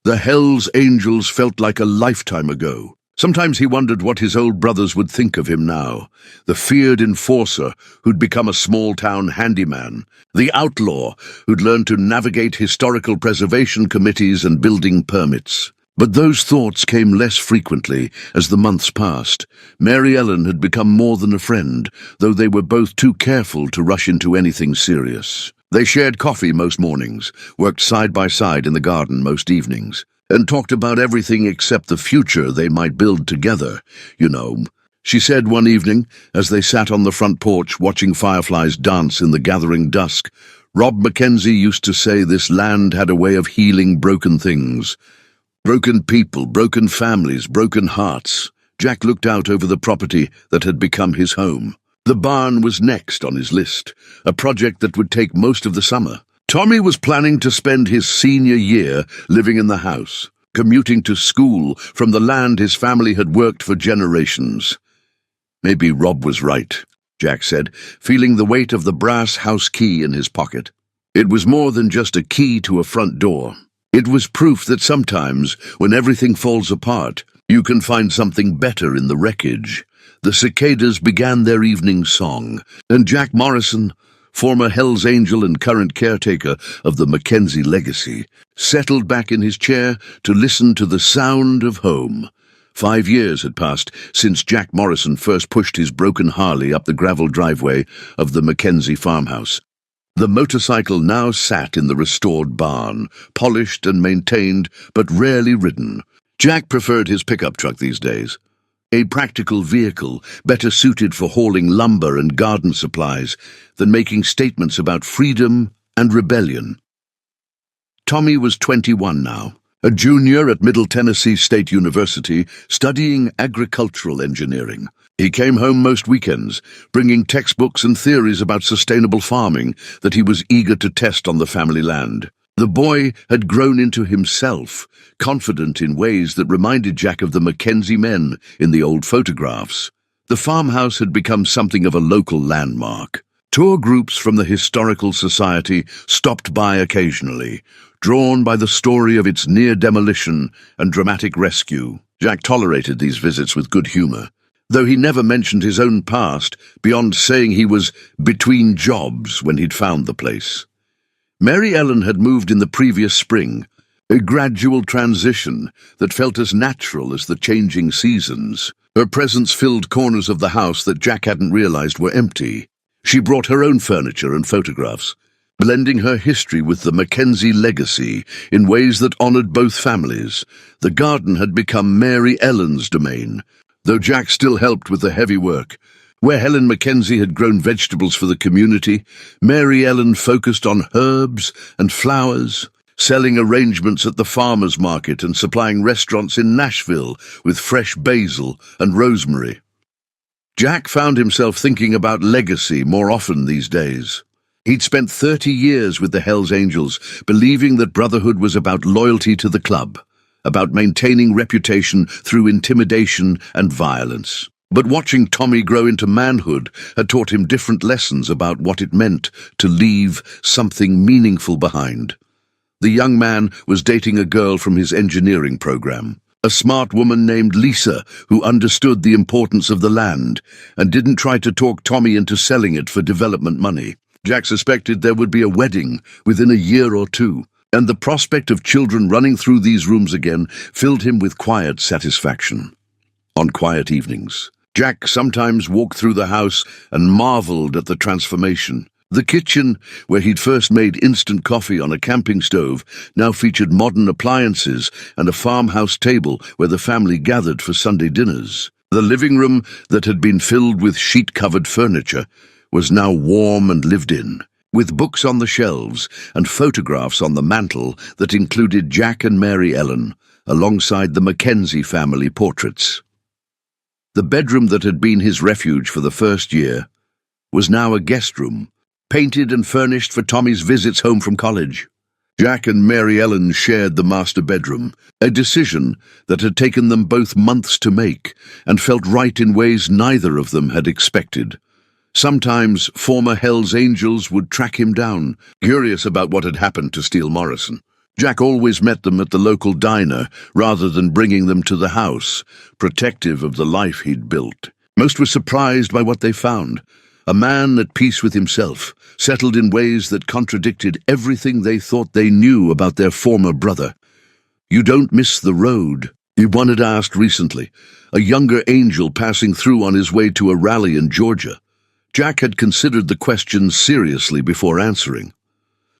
The Hells Angels felt like a lifetime ago. Sometimes he wondered what his old brothers would think of him now, the feared enforcer who'd become a small-town handyman, the outlaw who'd learned to navigate historical preservation committees and building permits. But those thoughts came less frequently as the months passed. Mary Ellen had become more than a friend, though they were both too careful to rush into anything serious. They shared coffee most mornings, worked side by side in the garden most evenings, and talked about everything except the future they might build together, you know. She said one evening, as they sat on the front porch watching fireflies dance in the gathering dusk, "Rob Mackenzie used to say this land had a way of healing broken things. Broken people, broken families, broken hearts." Jack looked out over the property that had become his home. The barn was next on his list, a project that would take most of the summer. Tommy was planning to spend his senior year living in the house. commuting to school from the land his family had worked for generations. Maybe Rob was right, Jack said, feeling the weight of the brass house key in his pocket. It was more than just a key to a front door. It was proof that sometimes, when everything falls apart, you can find something better in the wreckage. The cicadas began their evening song, and Jack Morrison, former Hells Angel and current caretaker of the Mackenzie legacy, settled back in his chair to listen to the sound of home. 5 years had passed since Jack Morrison first pushed his broken Harley up the gravel driveway of the Mackenzie farmhouse. The motorcycle now sat in the restored barn, polished and maintained, but rarely ridden. Jack preferred his pickup truck these days, a practical vehicle better suited for hauling lumber and garden supplies than making statements about freedom and rebellion. Tommy was 21 now, a junior at Middle Tennessee State University studying agricultural engineering. He came home most weekends, bringing textbooks and theories about sustainable farming that he was eager to test on the family land. The boy had grown into himself, confident in ways that reminded Jack of the Mackenzie men in the old photographs. The farmhouse had become something of a local landmark. Tour groups from the Historical Society stopped by occasionally, drawn by the story of its near demolition and dramatic rescue. Jack tolerated these visits with good humor, though he never mentioned his own past beyond saying he was between jobs when he'd found the place. Mary Ellen had moved in the previous spring, a gradual transition that felt as natural as the changing seasons. Her presence filled corners of the house that Jack hadn't realized were empty. She brought her own furniture and photographs, blending her history with the Mackenzie legacy in ways that honored both families. The garden had become Mary Ellen's domain, though Jack still helped with the heavy work. Where Helen Mackenzie had grown vegetables for the community, Mary Ellen focused on herbs and flowers, selling arrangements at the farmers' market and supplying restaurants in Nashville with fresh basil and rosemary. Jack found himself thinking about legacy more often these days. He'd spent 30 years with the Hells Angels, believing that brotherhood was about loyalty to the club, about maintaining reputation through intimidation and violence. But watching Tommy grow into manhood had taught him different lessons about what it meant to leave something meaningful behind. The young man was dating a girl from his engineering program, a smart woman named Lisa who understood the importance of the land and didn't try to talk Tommy into selling it for development money. Jack suspected there would be a wedding within a year or two, and the prospect of children running through these rooms again filled him with quiet satisfaction. On quiet evenings, Jack sometimes walked through the house and marveled at the transformation. The kitchen, where he'd first made instant coffee on a camping stove, now featured modern appliances and a farmhouse table where the family gathered for Sunday dinners. The living room, that had been filled with sheet-covered furniture, was now warm and lived in, with books on the shelves and photographs on the mantel that included Jack and Mary Ellen, alongside the Mackenzie family portraits. The bedroom that had been his refuge for the first year was now a guest room, painted and furnished for Tommy's visits home from college. Jack and Mary Ellen shared the master bedroom, a decision that had taken them both months to make and felt right in ways neither of them had expected. Sometimes former Hells Angels would track him down, curious about what had happened to Steele Morrison. Jack always met them at the local diner rather than bringing them to the house, protective of the life he'd built. Most were surprised by what they found. A man at peace with himself, settled in ways that contradicted everything they thought they knew about their former brother. "You don't miss the road?" one had asked recently, a younger angel passing through on his way to a rally in Georgia. Jack had considered the question seriously before answering.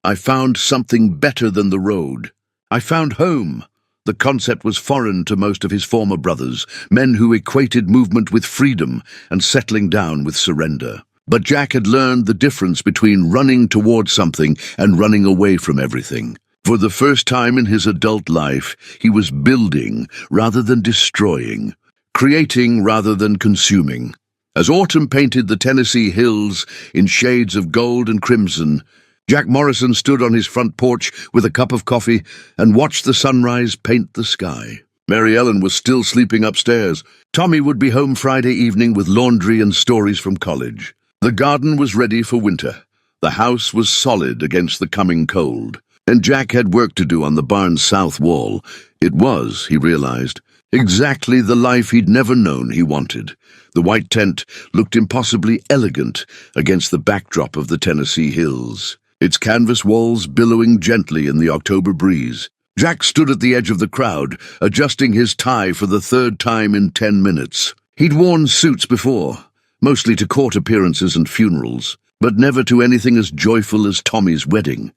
"I found something better than the road. I found home." The concept was foreign to most of his former brothers, men who equated movement with freedom and settling down with surrender. But Jack had learned the difference between running towards something and running away from everything. For the first time in his adult life, he was building rather than destroying, creating rather than consuming. As autumn painted the Tennessee hills in shades of gold and crimson, Jack Morrison stood on his front porch with a cup of coffee and watched the sunrise paint the sky. Mary Ellen was still sleeping upstairs. Tommy would be home Friday evening with laundry and stories from college. The garden was ready for winter. The house was solid against the coming cold. And Jack had work to do on the barn's south wall. It was, he realized, exactly the life he'd never known he wanted. The white tent looked impossibly elegant against the backdrop of the Tennessee hills, its canvas walls billowing gently in the October breeze. Jack stood at the edge of the crowd, adjusting his tie for the third time in 10 minutes. He'd worn suits before, mostly to court appearances and funerals, but never to anything as joyful as Tommy's wedding.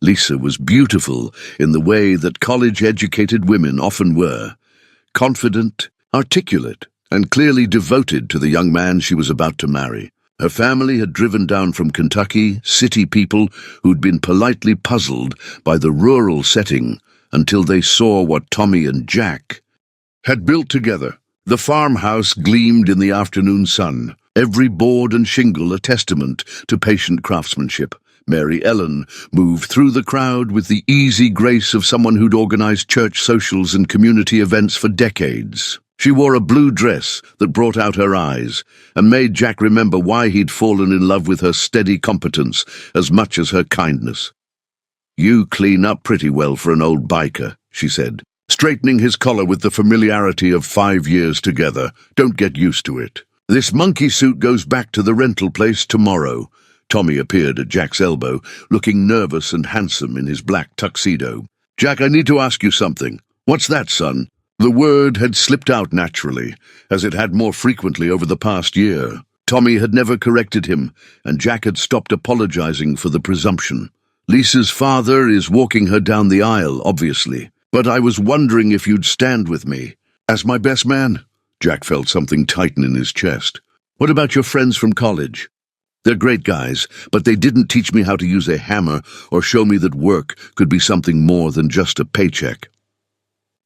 Lisa was beautiful in the way that college-educated women often were, confident, articulate, and clearly devoted to the young man she was about to marry. Her family had driven down from Kentucky, city people who'd been politely puzzled by the rural setting until they saw what Tommy and Jack had built together. The farmhouse gleamed in the afternoon sun, every board and shingle a testament to patient craftsmanship. Mary Ellen moved through the crowd with the easy grace of someone who'd organized church socials and community events for decades. She wore a blue dress that brought out her eyes and made Jack remember why he'd fallen in love with her steady competence as much as her kindness. "You clean up pretty well for an old biker," she said, straightening his collar with the familiarity of 5 years together. "Don't get used to it. This monkey suit goes back to the rental place tomorrow." Tommy appeared at Jack's elbow, looking nervous and handsome in his black tuxedo. "Jack, I need to ask you something." "What's that, son?" The word had slipped out naturally, as it had more frequently over the past year. Tommy had never corrected him, and Jack had stopped apologizing for the presumption. "Lisa's father is walking her down the aisle, obviously, but I was wondering if you'd stand with me as my best man." Jack felt something tighten in his chest. "What about your friends from college? They're great guys, but they didn't teach me how to use a hammer or show me that work could be something more than just a paycheck.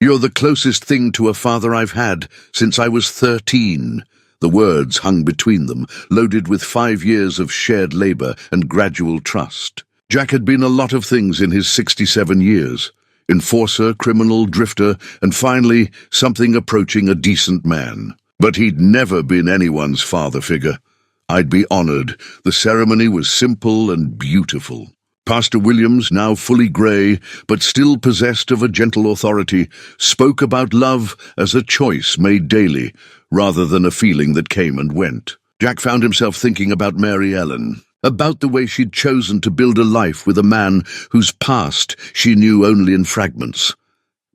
You're the closest thing to a father I've had since I was 13. The words hung between them, loaded with 5 years of shared labor and gradual trust. Jack had been a lot of things in his 67 years. Enforcer, criminal, drifter, and finally something approaching a decent man. But he'd never been anyone's father figure. I'd be honored. The ceremony was simple and beautiful. Pastor Williams, now fully gray, but still possessed of a gentle authority, spoke about love as a choice made daily, rather than a feeling that came and went. Jack found himself thinking about Mary Ellen, about the way she'd chosen to build a life with a man whose past she knew only in fragments.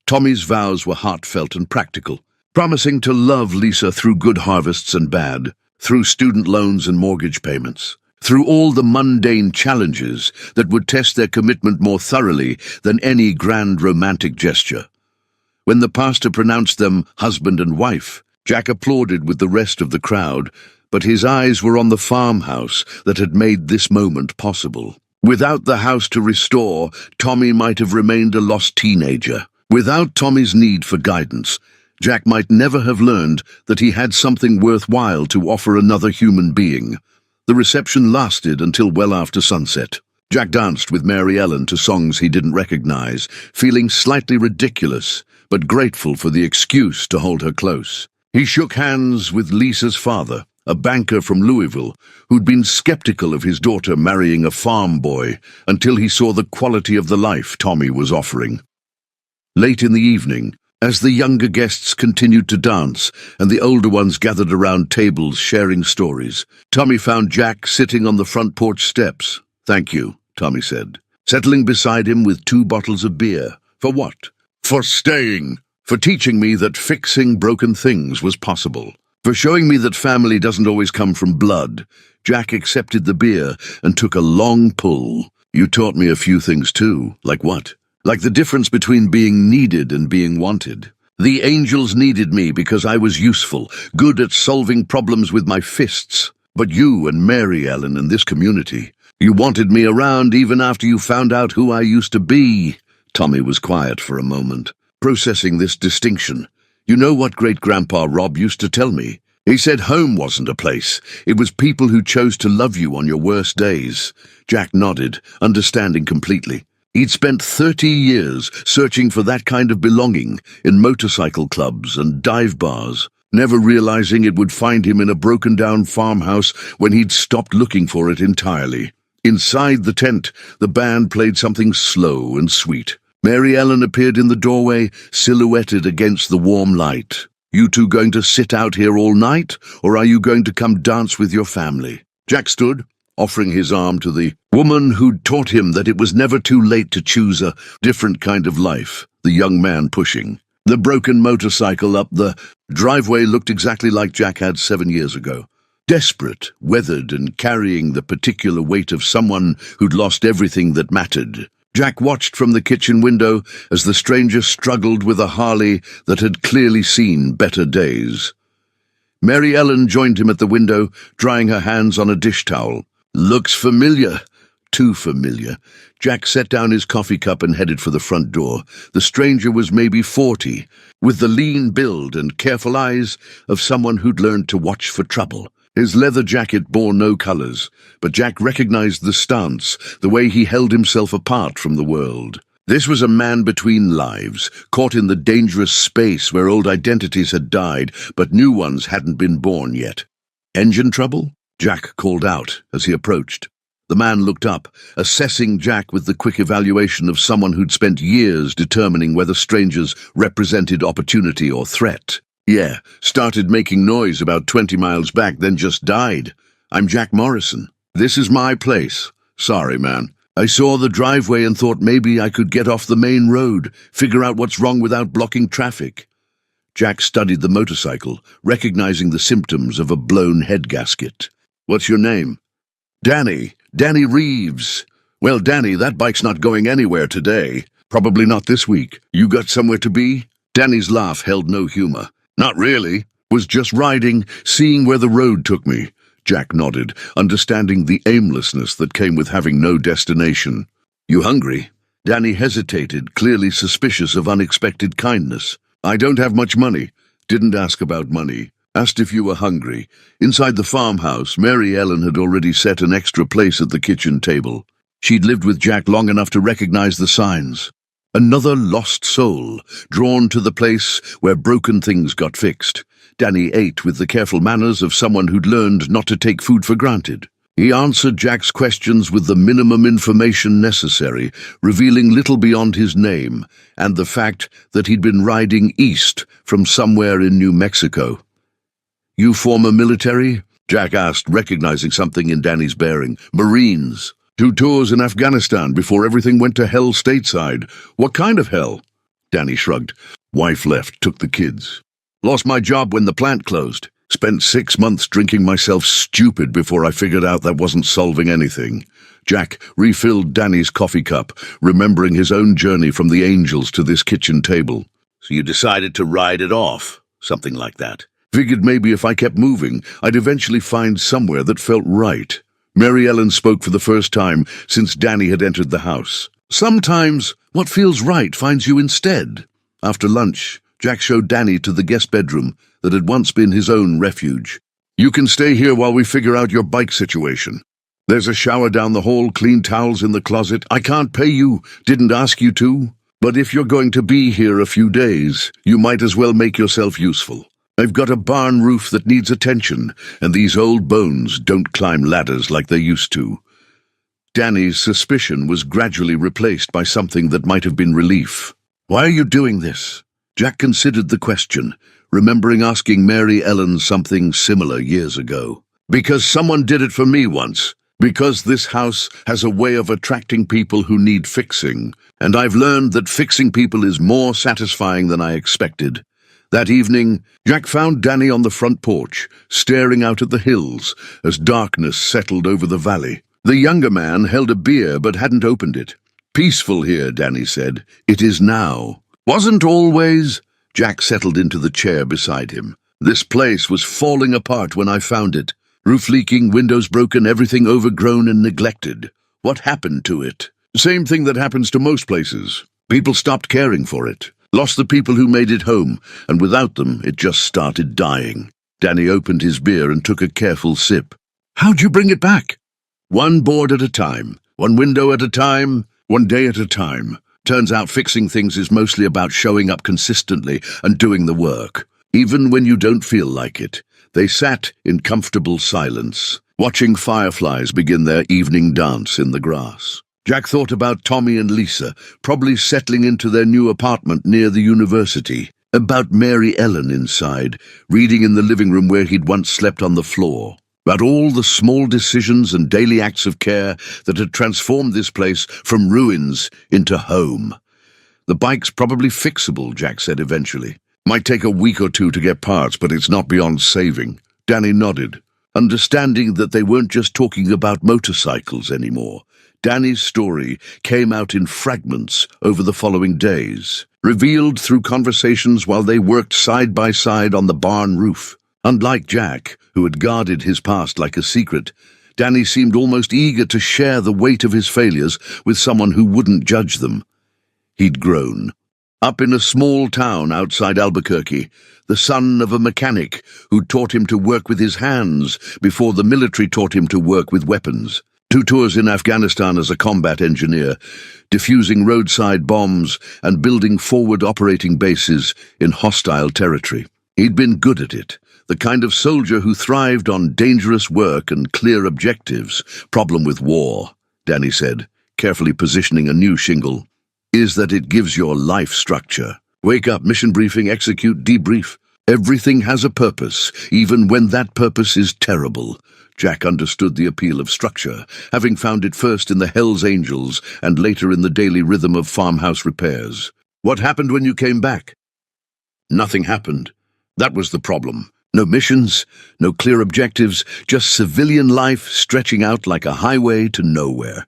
Tommy's vows were heartfelt and practical, promising to love Lisa through good harvests and bad, through student loans and mortgage payments, through all the mundane challenges that would test their commitment more thoroughly than any grand romantic gesture. When the pastor pronounced them husband and wife, Jack applauded with the rest of the crowd, but his eyes were on the farmhouse that had made this moment possible. Without the house to restore, Tommy might have remained a lost teenager. Without Tommy's need for guidance, Jack might never have learned that he had something worthwhile to offer another human being. The reception lasted until well after sunset. Jack danced with Mary Ellen to songs he didn't recognize, feeling slightly ridiculous, but grateful for the excuse to hold her close. He shook hands with Lisa's father, a banker from Louisville, who'd been skeptical of his daughter marrying a farm boy until he saw the quality of the life Tommy was offering. Late in the evening, as the younger guests continued to dance and the older ones gathered around tables sharing stories, Tommy found Jack sitting on the front porch steps. "Thank you," Tommy said, settling beside him with 2 bottles of beer. "For what?" "For staying. For teaching me that fixing broken things was possible. For showing me that family doesn't always come from blood." Jack accepted the beer and took a long pull. "You taught me a few things too." "Like what?" "Like the difference between being needed and being wanted. The angels needed me because I was useful, good at solving problems with my fists. But you and Mary Ellen and this community, you wanted me around even after you found out who I used to be." Tommy was quiet for a moment, processing this distinction. "You know what Great-Grandpa Rob used to tell me? He said home wasn't a place. It was people who chose to love you on your worst days. Jack nodded, understanding completely. He'd spent 30 years searching for that kind of belonging in motorcycle clubs and dive bars, never realizing it would find him in a broken-down farmhouse when he'd stopped looking for it entirely. Inside the tent, the band played something slow and sweet. Mary Ellen appeared in the doorway, silhouetted against the warm light. "You two going to sit out here all night, or are you going to come dance with your family?" Jack stood, offering his arm to the woman who'd taught him that it was never too late to choose a different kind of life, the young man pushing. The broken motorcycle up the driveway looked exactly like Jack had 7 years ago. Desperate, weathered, and carrying the particular weight of someone who'd lost everything that mattered. Jack watched from the kitchen window as the stranger struggled with a Harley that had clearly seen better days. Mary Ellen joined him at the window, drying her hands on a dish towel. "Looks familiar." Too familiar. Jack set down his coffee cup and headed for the front door. The stranger was maybe 40, with the lean build and careful eyes of someone who'd learned to watch for trouble. His leather jacket bore no colors, but Jack recognized the stance, the way he held himself apart from the world. This was a man between lives, caught in the dangerous space where old identities had died, but new ones hadn't been born yet. "Engine trouble?" Jack called out as he approached. The man looked up, assessing Jack with the quick evaluation of someone who'd spent years determining whether strangers represented opportunity or threat. "Yeah, started making noise about 20 miles back, then just died. I'm Jack Morrison. This is my place. Sorry, man. I saw the driveway and thought maybe I could get off the main road, figure out what's wrong without blocking traffic." Jack studied the motorcycle, recognizing the symptoms of a blown head gasket. "What's your name?" "Danny. Danny Reeves." "Well, Danny, that bike's not going anywhere today. Probably not this week. You got somewhere to be?" Danny's laugh held no humor. "Not really. Was just riding, seeing where the road took me." Jack nodded, understanding the aimlessness that came with having no destination. "You hungry?" Danny hesitated, clearly suspicious of unexpected kindness. "I don't have much money." Didn't ask about money. Asked if you were hungry. Inside the farmhouse, Mary Ellen had already set an extra place at the kitchen table. She'd lived with Jack long enough to recognize the signs. Another lost soul, drawn to the place where broken things got fixed. Danny ate with the careful manners of someone who'd learned not to take food for granted. He answered Jack's questions with the minimum information necessary, revealing little beyond his name and the fact that he'd been riding east from somewhere in New Mexico. "You former military?" Jack asked, recognizing something in Danny's bearing. "Marines. 2 tours in Afghanistan before everything went to hell stateside." "What kind of hell?" Danny shrugged. "Wife left, took the kids. Lost my job when the plant closed. Spent 6 months drinking myself stupid before I figured out that wasn't solving anything." Jack refilled Danny's coffee cup, remembering his own journey from the Angels to this kitchen table. "So you decided to ride it off? Something like that." "Figured maybe if I kept moving, I'd eventually find somewhere that felt right." Mary Ellen spoke for the first time since Danny had entered the house. "Sometimes what feels right finds you instead." After lunch, Jack showed Danny to the guest bedroom that had once been his own refuge. "You can stay here while we figure out your bike situation. There's a shower down the hall, clean towels in the closet. I can't pay you, didn't ask you to. But if you're going to be here a few days, you might as well make yourself useful. I've got a barn roof that needs attention, and these old bones don't climb ladders like they used to." Danny's suspicion was gradually replaced by something that might have been relief. "Why are you doing this?" Jack considered the question, remembering asking Mary Ellen something similar years ago. "Because someone did it for me once. Because this house has a way of attracting people who need fixing, and I've learned that fixing people is more satisfying than I expected." That evening, Jack found Danny on the front porch, staring out at the hills as darkness settled over the valley. The younger man held a beer but hadn't opened it. "Peaceful here," Danny said. "It is now." "Wasn't always." Jack settled into the chair beside him. "This place was falling apart when I found it. Roof leaking, windows broken, everything overgrown and neglected. What happened to it?" "Same thing that happens to most places. People stopped caring for it. Lost the people who made it home, and without them, it just started dying." Danny opened his beer and took a careful sip. "How'd you bring it back?" "One board at a time, one window at a time, one day at a time. Turns out fixing things is mostly about showing up consistently and doing the work, even when you don't feel like it." They sat in comfortable silence, watching fireflies begin their evening dance in the grass. Jack thought about Tommy and Lisa, probably settling into their new apartment near the university. About Mary Ellen inside, reading in the living room where he'd once slept on the floor. About all the small decisions and daily acts of care that had transformed this place from ruins into home. "The bike's probably fixable," Jack said eventually. "Might take a week or two to get parts, but it's not beyond saving." Danny nodded, understanding that they weren't just talking about motorcycles anymore. Danny's story came out in fragments over the following days, revealed through conversations while they worked side by side on the barn roof. Unlike Jack, who had guarded his past like a secret, Danny seemed almost eager to share the weight of his failures with someone who wouldn't judge them. He'd grown. Up in a small town outside Albuquerque, the son of a mechanic who taught him to work with his hands before the military taught him to work with weapons. 2 tours in Afghanistan as a combat engineer, defusing roadside bombs and building forward operating bases in hostile territory. He'd been good at it, the kind of soldier who thrived on dangerous work and clear objectives. "Problem with war," Danny said, carefully positioning a new shingle, "is that it gives your life structure. Wake up, mission briefing, execute, debrief. Everything has a purpose, even when that purpose is terrible." Jack understood the appeal of structure, having found it first in the Hells Angels and later in the daily rhythm of farmhouse repairs. "What happened when you came back?" "Nothing happened. That was the problem. No missions, no clear objectives, just civilian life stretching out like a highway to nowhere."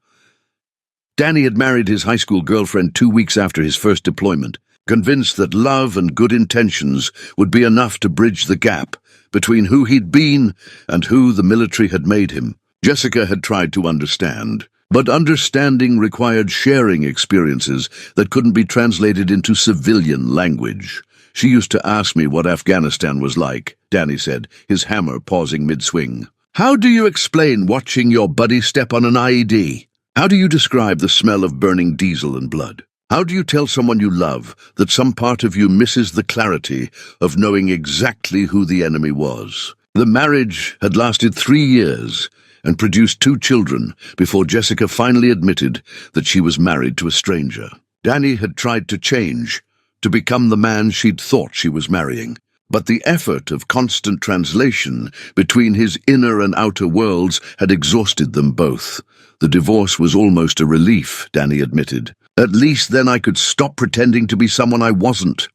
Danny had married his high school girlfriend 2 weeks after his first deployment, convinced that love and good intentions would be enough to bridge the gap between who he'd been and who the military had made him. Jessica had tried to understand, but understanding required sharing experiences that couldn't be translated into civilian language. "She used to ask me what Afghanistan was like," Danny said, his hammer pausing mid-swing. "How do you explain watching your buddy step on an IED? How do you describe the smell of burning diesel and blood? How do you tell someone you love that some part of you misses the clarity of knowing exactly who the enemy was?" The marriage had lasted 3 years and produced 2 children before Jessica finally admitted that she was married to a stranger. Danny had tried to change, to become the man she'd thought she was marrying. But the effort of constant translation between his inner and outer worlds had exhausted them both. The divorce was almost a relief, Danny admitted. At least then I could stop pretending to be someone I wasn't.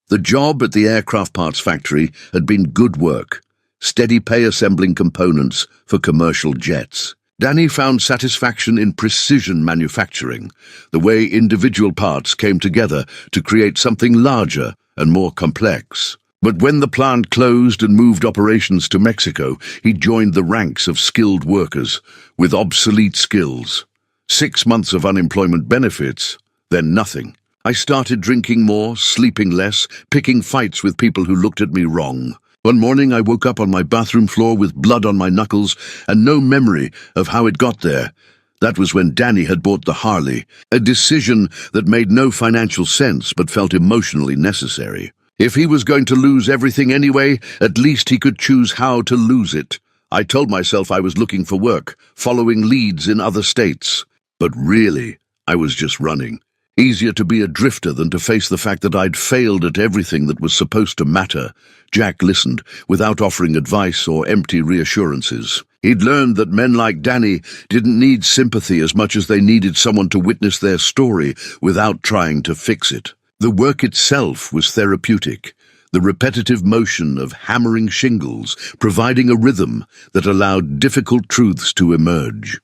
The job at the aircraft parts factory had been good work, steady pay assembling components for commercial jets. Danny found satisfaction in precision manufacturing, the way individual parts came together to create something larger and more complex. But when the plant closed and moved operations to Mexico, he joined the ranks of skilled workers with obsolete skills. 6 months of unemployment benefits, then nothing. I started drinking more, sleeping less, picking fights with people who looked at me wrong. One morning I woke up on my bathroom floor with blood on my knuckles and no memory of how it got there. That was when Danny had bought the Harley, a decision that made no financial sense but felt emotionally necessary. If he was going to lose everything anyway, at least he could choose how to lose it. I told myself I was looking for work, following leads in other states. But really, I was just running. Easier to be a drifter than to face the fact that I'd failed at everything that was supposed to matter. Jack listened, without offering advice or empty reassurances. He'd learned that men like Danny didn't need sympathy as much as they needed someone to witness their story without trying to fix it. The work itself was therapeutic, the repetitive motion of hammering shingles, providing a rhythm that allowed difficult truths to emerge.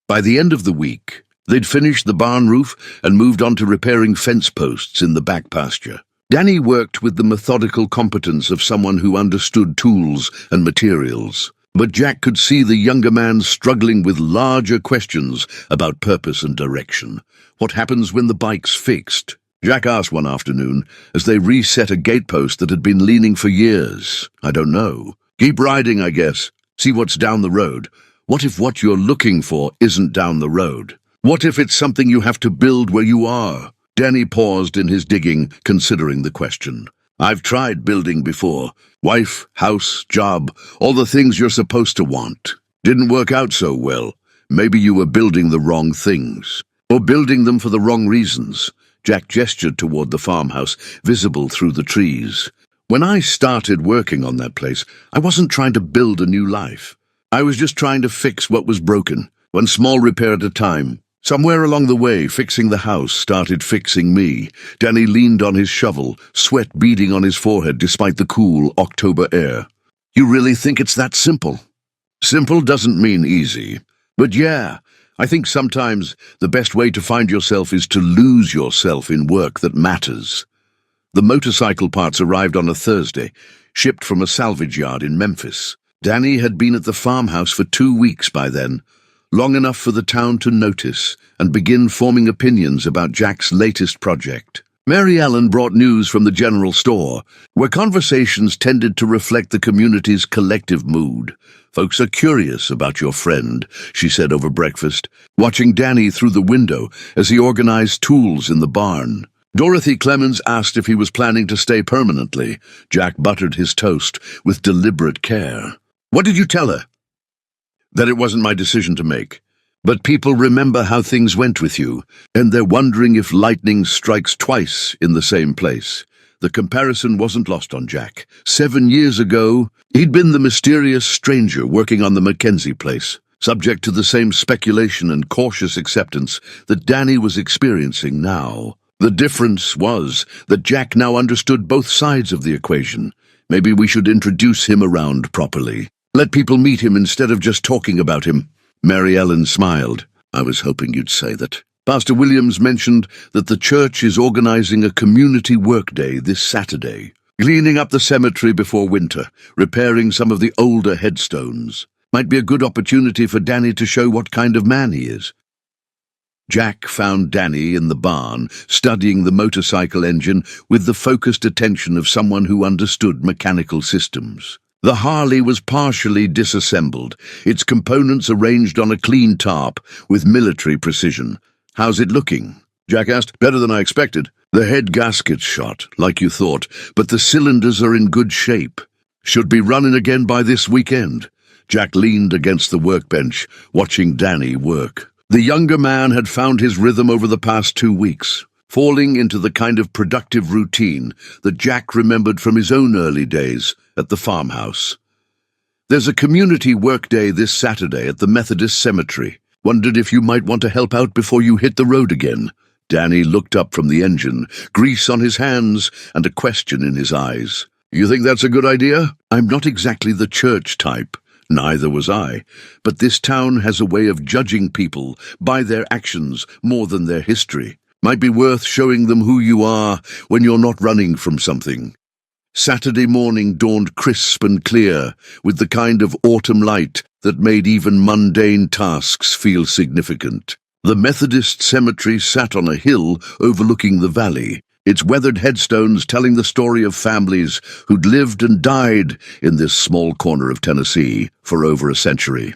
By the end of the week, they'd finished the barn roof and moved on to repairing fence posts in the back pasture. Danny worked with the methodical competence of someone who understood tools and materials, but Jack could see the younger man struggling with larger questions about purpose and direction. What happens when the bike's fixed? Jack asked one afternoon as they reset a gatepost that had been leaning for years. I don't know. Keep riding, I guess. See what's down the road. What if what you're looking for isn't down the road? What if it's something you have to build where you are? Danny paused in his digging, considering the question. I've tried building before. Wife, house, job, all the things you're supposed to want. Didn't work out so well. Maybe you were building the wrong things. Or building them for the wrong reasons. Jack gestured toward the farmhouse, visible through the trees. When I started working on that place, I wasn't trying to build a new life. I was just trying to fix what was broken, one small repair at a time. Somewhere along the way, fixing the house started fixing me. Danny leaned on his shovel, sweat beading on his forehead despite the cool October air. You really think it's that simple? Simple doesn't mean easy. But yeah, I think sometimes the best way to find yourself is to lose yourself in work that matters. The motorcycle parts arrived on a Thursday, shipped from a salvage yard in Memphis. Danny had been at the farmhouse for 2 weeks by then, long enough for the town to notice and begin forming opinions about Jack's latest project. Mary Ellen brought news from the general store, where conversations tended to reflect the community's collective mood. Folks are curious about your friend, she said over breakfast, watching Danny through the window as he organized tools in the barn. Dorothy Clemens asked if he was planning to stay permanently. Jack buttered his toast with deliberate care. What did you tell her? That it wasn't my decision to make. But people remember how things went with you, and they're wondering if lightning strikes twice in the same place. The comparison wasn't lost on Jack. 7 years ago, he'd been the mysterious stranger working on the Mackenzie place, subject to the same speculation and cautious acceptance that Danny was experiencing now. The difference was that Jack now understood both sides of the equation. Maybe we should introduce him around properly. Let people meet him instead of just talking about him. Mary Ellen smiled. I was hoping you'd say that. Pastor Williams mentioned that the church is organizing a community workday this Saturday, cleaning up the cemetery before winter, repairing some of the older headstones. Might be a good opportunity for Danny to show what kind of man he is. Jack found Danny in the barn, studying the motorcycle engine with the focused attention of someone who understood mechanical systems. The Harley was partially disassembled, its components arranged on a clean tarp with military precision. How's it looking? Jack asked. Better than I expected. The head gasket's shot, like you thought, but the cylinders are in good shape. Should be running again by this weekend. Jack leaned against the workbench, watching Danny work. The younger man had found his rhythm over the past 2 weeks, falling into the kind of productive routine that Jack remembered from his own early days at the farmhouse. There's a community workday this Saturday at the Methodist Cemetery. Wondered if you might want to help out before you hit the road again. Danny looked up from the engine, grease on his hands and a question in his eyes. You think that's a good idea? I'm not exactly the church type. Neither was I, but this town has a way of judging people by their actions more than their history. Might be worth showing them who you are when you're not running from something. Saturday morning dawned crisp and clear, with the kind of autumn light that made even mundane tasks feel significant. The Methodist cemetery sat on a hill overlooking the valley, its weathered headstones telling the story of families who'd lived and died in this small corner of Tennessee for over a century.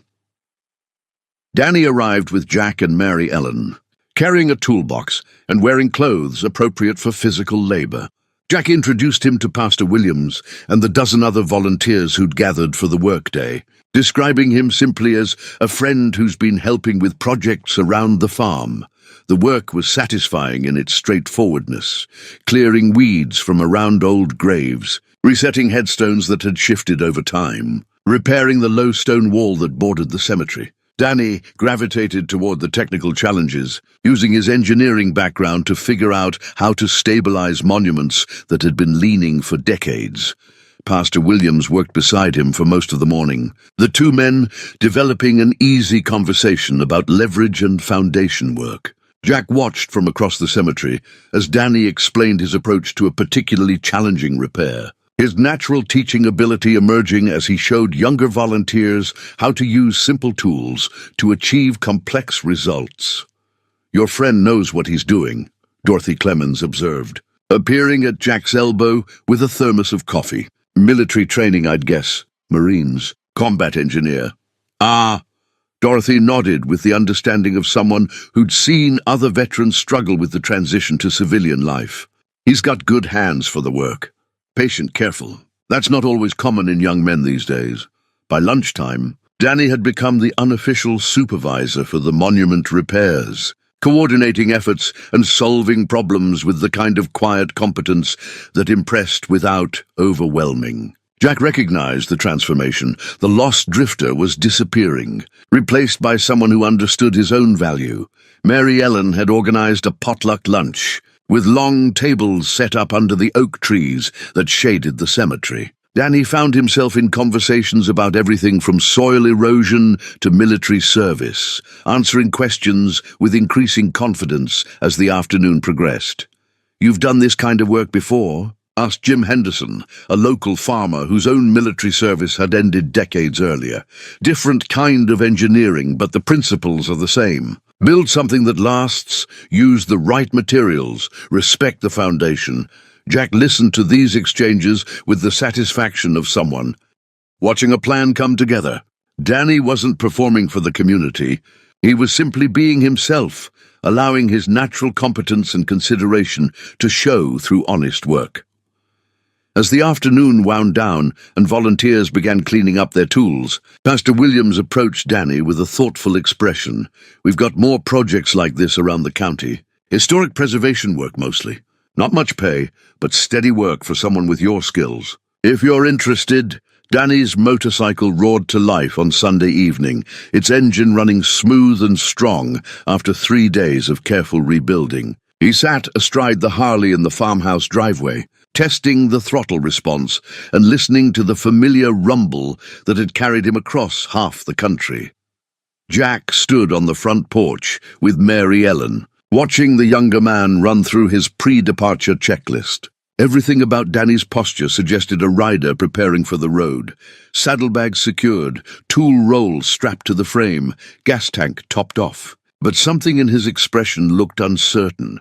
Danny arrived with Jack and Mary Ellen, carrying a toolbox and wearing clothes appropriate for physical labor. Jack introduced him to Pastor Williams and the dozen other volunteers who'd gathered for the workday, describing him simply as a friend who's been helping with projects around the farm. The work was satisfying in its straightforwardness, clearing weeds from around old graves, resetting headstones that had shifted over time, repairing the low stone wall that bordered the cemetery. Danny gravitated toward the technical challenges, using his engineering background to figure out how to stabilize monuments that had been leaning for decades. Pastor Williams worked beside him for most of the morning, the two men developing an easy conversation about leverage and foundation work. Jack watched from across the cemetery as Danny explained his approach to a particularly challenging repair, his natural teaching ability emerging as he showed younger volunteers how to use simple tools to achieve complex results. Your friend knows what he's doing. Dorothy Clemens observed, appearing at Jack's elbow with a thermos of coffee. Military training, I'd guess. Marines. Combat engineer. Ah. Dorothy nodded with the understanding of someone who'd seen other veterans struggle with the transition to civilian life. He's got good hands for the work. Patient, careful. That's not always common in young men these days. By lunchtime, Danny had become the unofficial supervisor for the monument repairs, coordinating efforts and solving problems with the kind of quiet competence that impressed without overwhelming. Jack recognized the transformation. The lost drifter was disappearing, replaced by someone who understood his own value. Mary Ellen had organized a potluck lunch, with long tables set up under the oak trees that shaded the cemetery. Danny found himself in conversations about everything from soil erosion to military service, answering questions with increasing confidence as the afternoon progressed. "You've done this kind of work before?" asked Jim Henderson, a local farmer whose own military service had ended decades earlier. "Different kind of engineering, but the principles are the same. Build something that lasts, use the right materials, respect the foundation." Jack listened to these exchanges with the satisfaction of someone watching a plan come together. Danny wasn't performing for the community. He was simply being himself, allowing his natural competence and consideration to show through honest work. As the afternoon wound down and volunteers began cleaning up their tools, Pastor Williams approached Danny with a thoughtful expression. "We've got more projects like this around the county. Historic preservation work mostly. Not much pay, but steady work for someone with your skills. If you're interested..." Danny's motorcycle roared to life on Sunday evening, its engine running smooth and strong after 3 days of careful rebuilding. He sat astride the Harley in the farmhouse driveway, testing the throttle response and listening to the familiar rumble that had carried him across half the country. Jack stood on the front porch with Mary Ellen, watching the younger man run through his pre-departure checklist. Everything about Danny's posture suggested a rider preparing for the road. Saddlebags secured, tool rolls strapped to the frame, gas tank topped off. But something in his expression looked uncertain.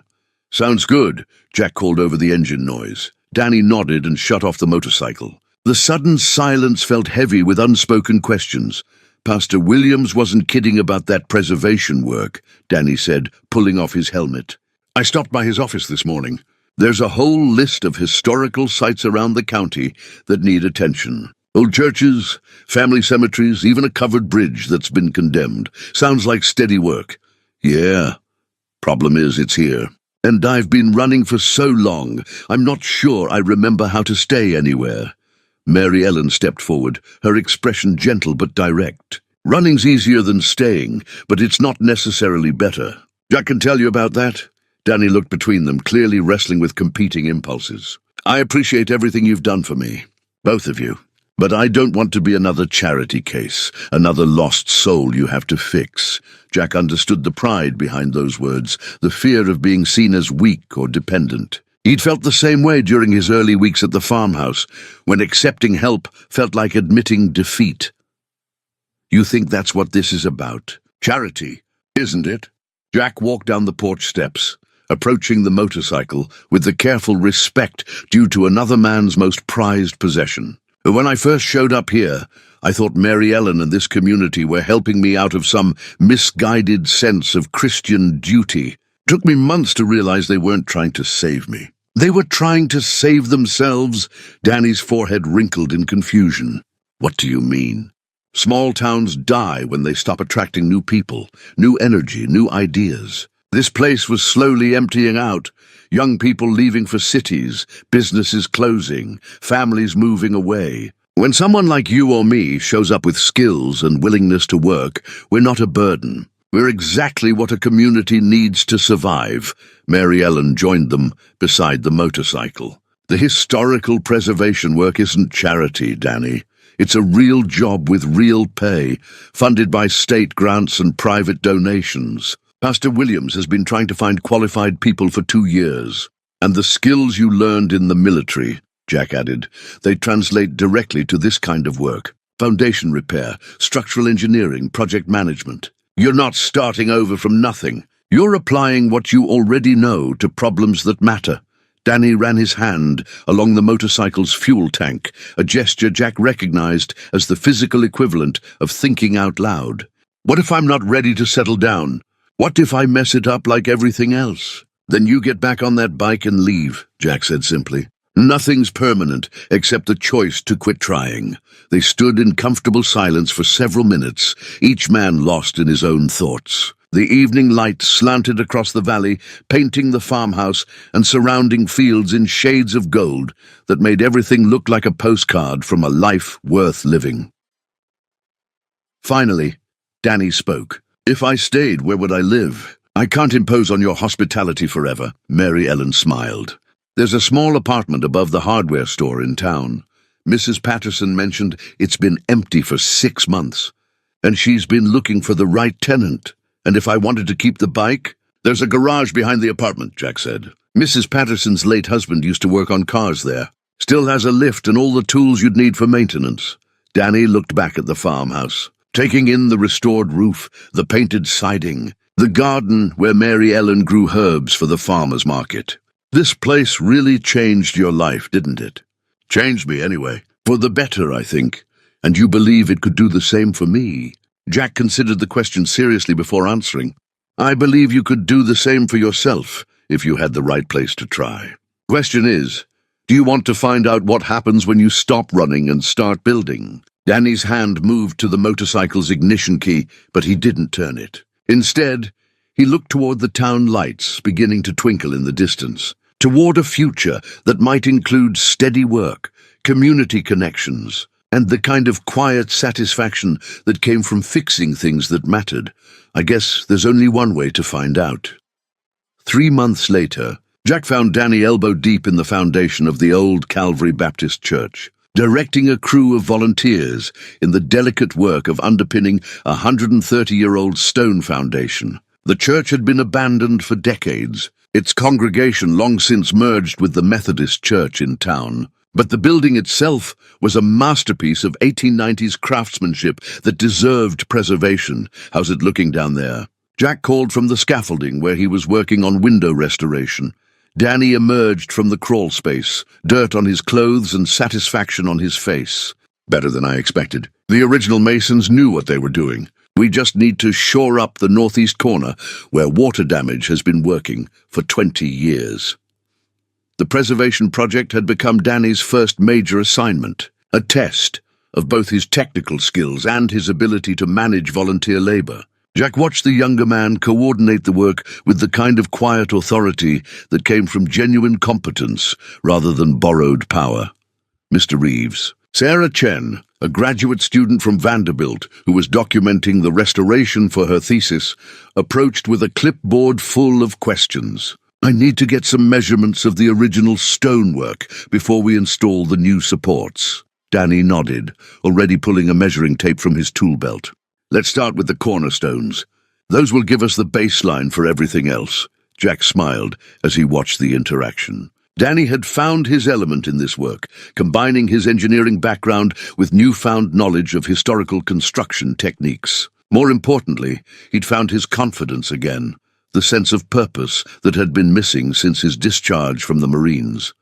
"Sounds good," Jack called over the engine noise. Danny nodded and shut off the motorcycle. The sudden silence felt heavy with unspoken questions. "Pastor Williams wasn't kidding about that preservation work," Danny said, pulling off his helmet. "I stopped by his office this morning. There's a whole list of historical sites around the county that need attention. Old churches, family cemeteries, even a covered bridge that's been condemned. Sounds like steady work." "Yeah. Problem is, it's here. And I've been running for so long, I'm not sure I remember how to stay anywhere." Mary Ellen stepped forward, her expression gentle but direct. "Running's easier than staying, but it's not necessarily better." "Jack can tell you about that." Danny looked between them, clearly wrestling with competing impulses. "I appreciate everything you've done for me, both of you. But I don't want to be another charity case, another lost soul you have to fix." Jack understood the pride behind those words, the fear of being seen as weak or dependent. He'd felt the same way during his early weeks at the farmhouse, when accepting help felt like admitting defeat. "You think that's what this is about? Charity, isn't it?" Jack walked down the porch steps, approaching the motorcycle with the careful respect due to another man's most prized possession. "When I first showed up here, I thought Mary Ellen and this community were helping me out of some misguided sense of Christian duty. Took me months to realize they weren't trying to save me. They were trying to save themselves." Danny's forehead wrinkled in confusion. "What do you mean?" "Small towns die when they stop attracting new people, new energy, new ideas. This place was slowly emptying out. Young people leaving for cities, businesses closing, families moving away. When someone like you or me shows up with skills and willingness to work, we're not a burden. We're exactly what a community needs to survive." Mary Ellen joined them beside the motorcycle. "The historical preservation work isn't charity, Danny. It's a real job with real pay, funded by state grants and private donations. Pastor Williams has been trying to find qualified people for 2 years. And the skills you learned in the military," Jack added, "they translate directly to this kind of work. Foundation repair, structural engineering, project management. You're not starting over from nothing." You're applying what you already know to problems that matter. Danny ran his hand along the motorcycle's fuel tank, a gesture Jack recognized as the physical equivalent of thinking out loud. What if I'm not ready to settle down? What if I mess it up like everything else? Then you get back on that bike and leave, Jack said simply. Nothing's permanent except the choice to quit trying. They stood in comfortable silence for several minutes, each man lost in his own thoughts. The evening light slanted across the valley, painting the farmhouse and surrounding fields in shades of gold that made everything look like a postcard from a life worth living. Finally, Danny spoke. If I stayed, where would I live? I can't impose on your hospitality forever, Mary Ellen smiled. There's a small apartment above the hardware store in town. Mrs. Patterson mentioned it's been empty for 6 months, and she's been looking for the right tenant. And if I wanted to keep the bike? There's a garage behind the apartment, Jack said. Mrs. Patterson's late husband used to work on cars there. Still has a lift and all the tools you'd need for maintenance. Danny looked back at the farmhouse, taking in the restored roof, the painted siding, the garden where Mary Ellen grew herbs for the farmer's market. This place really changed your life, didn't it? Changed me anyway. For the better, I think. And you believe it could do the same for me? Jack considered the question seriously before answering. I believe you could do the same for yourself if you had the right place to try. Question is, do you want to find out what happens when you stop running and start building? Danny's hand moved to the motorcycle's ignition key, but he didn't turn it. Instead, he looked toward the town lights beginning to twinkle in the distance, toward a future that might include steady work, community connections, and the kind of quiet satisfaction that came from fixing things that mattered. I guess there's only one way to find out. 3 months later, Jack found Danny elbow-deep in the foundation of the old Calvary Baptist Church, directing a crew of volunteers in the delicate work of underpinning a 130-year-old stone foundation. The church had been abandoned for decades, its congregation long since merged with the Methodist Church in town. But the building itself was a masterpiece of 1890s craftsmanship that deserved preservation. How's it looking down there? Jack called from the scaffolding where he was working on window restoration. Danny emerged from the crawl space, dirt on his clothes and satisfaction on his face. Better than I expected. The original masons knew what they were doing. We just need to shore up the northeast corner where water damage has been working for 20 years. The preservation project had become Danny's first major assignment, a test of both his technical skills and his ability to manage volunteer labor. Jack watched the younger man coordinate the work with the kind of quiet authority that came from genuine competence rather than borrowed power. Mr. Reeves. Sarah Chen, a graduate student from Vanderbilt who was documenting the restoration for her thesis, approached with a clipboard full of questions. I need to get some measurements of the original stonework before we install the new supports. Danny nodded, already pulling a measuring tape from his tool belt. Let's start with the cornerstones. Those will give us the baseline for everything else. Jack smiled as he watched the interaction. Danny had found his element in this work, combining his engineering background with newfound knowledge of historical construction techniques. More importantly, he'd found his confidence again, the sense of purpose that had been missing since his discharge from the Marines.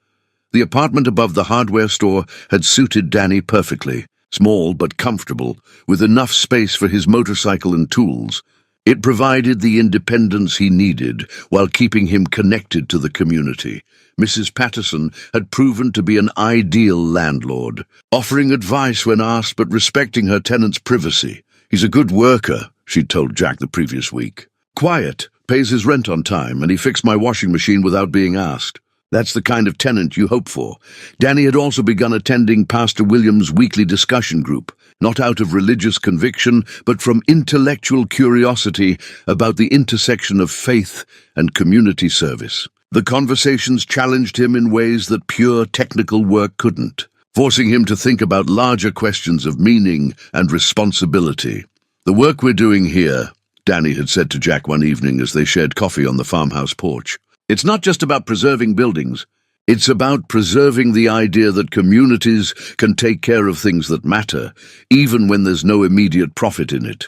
The apartment above the hardware store had suited Danny perfectly, small but comfortable, with enough space for his motorcycle and tools. It provided the independence he needed while keeping him connected to the community. Mrs. Patterson had proven to be an ideal landlord, offering advice when asked but respecting her tenant's privacy. He's a good worker, she'd told Jack the previous week. Quiet, pays his rent on time, and he fixed my washing machine without being asked. That's the kind of tenant you hope for. Danny had also begun attending Pastor Williams' weekly discussion group, not out of religious conviction, but from intellectual curiosity about the intersection of faith and community service. The conversations challenged him in ways that pure technical work couldn't, forcing him to think about larger questions of meaning and responsibility. The work we're doing here, Danny had said to Jack one evening as they shared coffee on the farmhouse porch, it's not just about preserving buildings. It's about preserving the idea that communities can take care of things that matter, even when there's no immediate profit in it.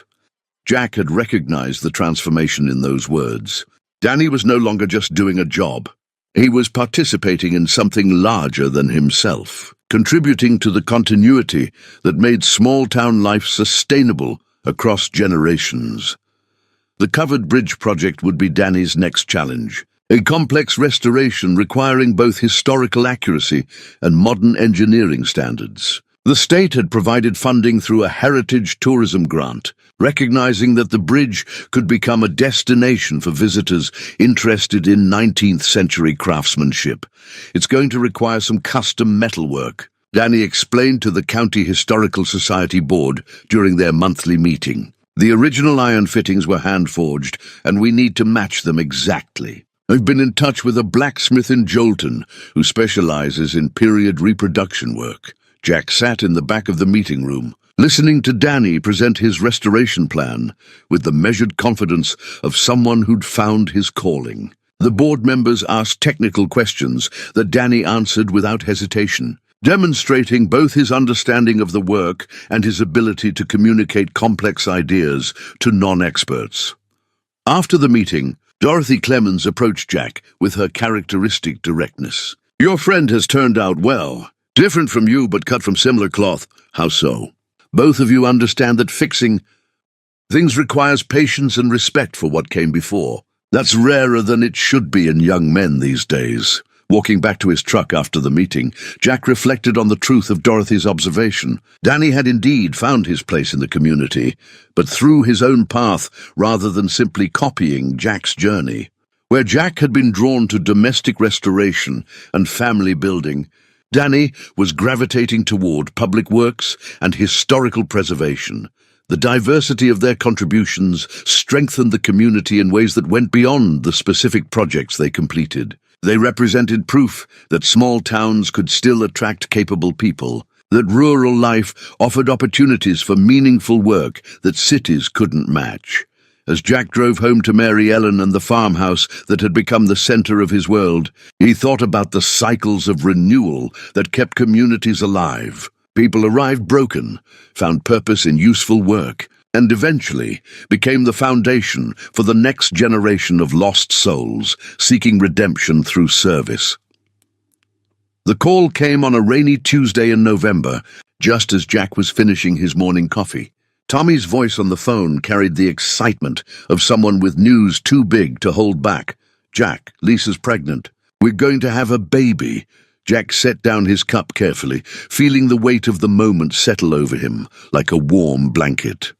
Jack had recognized the transformation in those words. Danny was no longer just doing a job. He was participating in something larger than himself, contributing to the continuity that made small-town life sustainable across generations. The Covered Bridge project would be Danny's next challenge, a complex restoration requiring both historical accuracy and modern engineering standards. The state had provided funding through a heritage tourism grant, recognizing that the bridge could become a destination for visitors interested in 19th century craftsmanship. It's going to require some custom metalwork, Danny explained to the County Historical Society board during their monthly meeting. The original iron fittings were hand-forged, and we need to match them exactly. I've been in touch with a blacksmith in Jolton who specializes in period reproduction work. Jack sat in the back of the meeting room, listening to Danny present his restoration plan with the measured confidence of someone who'd found his calling. The board members asked technical questions that Danny answered without hesitation, demonstrating both his understanding of the work and his ability to communicate complex ideas to non-experts. After the meeting, Dorothy Clemens approached Jack with her characteristic directness. "Your friend has turned out well. Different from you, but cut from similar cloth. How so? Both of you understand that fixing things requires patience and respect for what came before. That's rarer than it should be in young men these days." Walking back to his truck after the meeting, Jack reflected on the truth of Dorothy's observation. Danny had indeed found his place in the community, but through his own path rather than simply copying Jack's journey. Where Jack had been drawn to domestic restoration and family building, Danny was gravitating toward public works and historical preservation. The diversity of their contributions strengthened the community in ways that went beyond the specific projects they completed. They represented proof that small towns could still attract capable people, that rural life offered opportunities for meaningful work that cities couldn't match. As Jack drove home to Mary Ellen and the farmhouse that had become the center of his world, he thought about the cycles of renewal that kept communities alive. People arrived broken, found purpose in useful work, and eventually became the foundation for the next generation of lost souls seeking redemption through service. The call came on a rainy Tuesday in November, just as Jack was finishing his morning coffee. Tommy's voice on the phone carried the excitement of someone with news too big to hold back. "Jack, Lisa's pregnant. We're going to have a baby." Jack set down his cup carefully, feeling the weight of the moment settle over him like a warm blanket.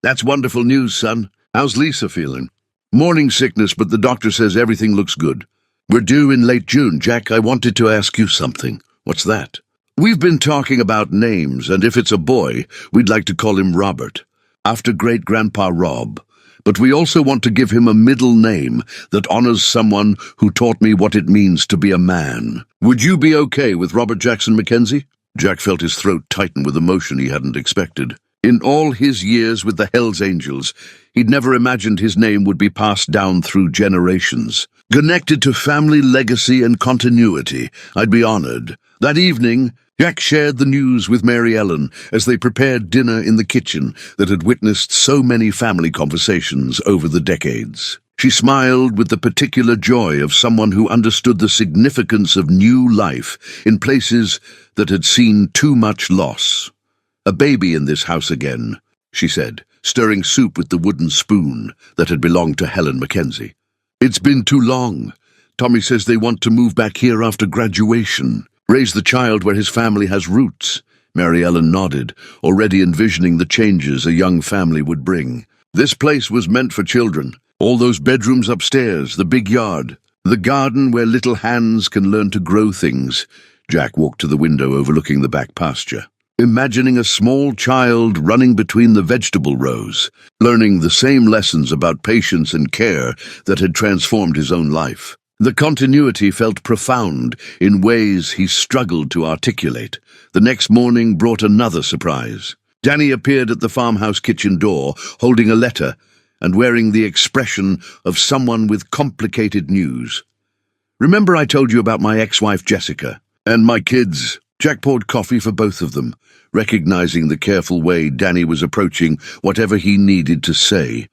"That's wonderful news, son. How's Lisa feeling?" "Morning sickness, but the doctor says everything looks good. We're due in late June. Jack, I wanted to ask you something." "What's that?" "We've been talking about names, and if it's a boy, we'd like to call him Robert, after great-grandpa Rob. But we also want to give him a middle name that honors someone who taught me what it means to be a man. Would you be okay with Robert Jackson Mackenzie?" Jack felt his throat tighten with emotion he hadn't expected. In all his years with the Hells Angels, he'd never imagined his name would be passed down through generations. Connected to family legacy and continuity, I'd be honored. That evening, Jack shared the news with Mary Ellen as they prepared dinner in the kitchen that had witnessed so many family conversations over the decades. She smiled with the particular joy of someone who understood the significance of new life in places that had seen too much loss. "A baby in this house again," she said, stirring soup with the wooden spoon that had belonged to Helen Mackenzie. "It's been too long. Tommy says they want to move back here after graduation, raise the child where his family has roots." Mary Ellen nodded, already envisioning the changes a young family would bring. This place was meant for children. All those bedrooms upstairs, the big yard, the garden where little hands can learn to grow things. Jack walked to the window overlooking the back pasture, imagining a small child running between the vegetable rows, learning the same lessons about patience and care that had transformed his own life. The continuity felt profound in ways he struggled to articulate. The next morning brought another surprise. Danny appeared at the farmhouse kitchen door, holding a letter and wearing the expression of someone with complicated news. "Remember I told you about my ex-wife Jessica and my kids?" Jack poured coffee for both of them, recognizing the careful way Danny was approaching whatever he needed to say.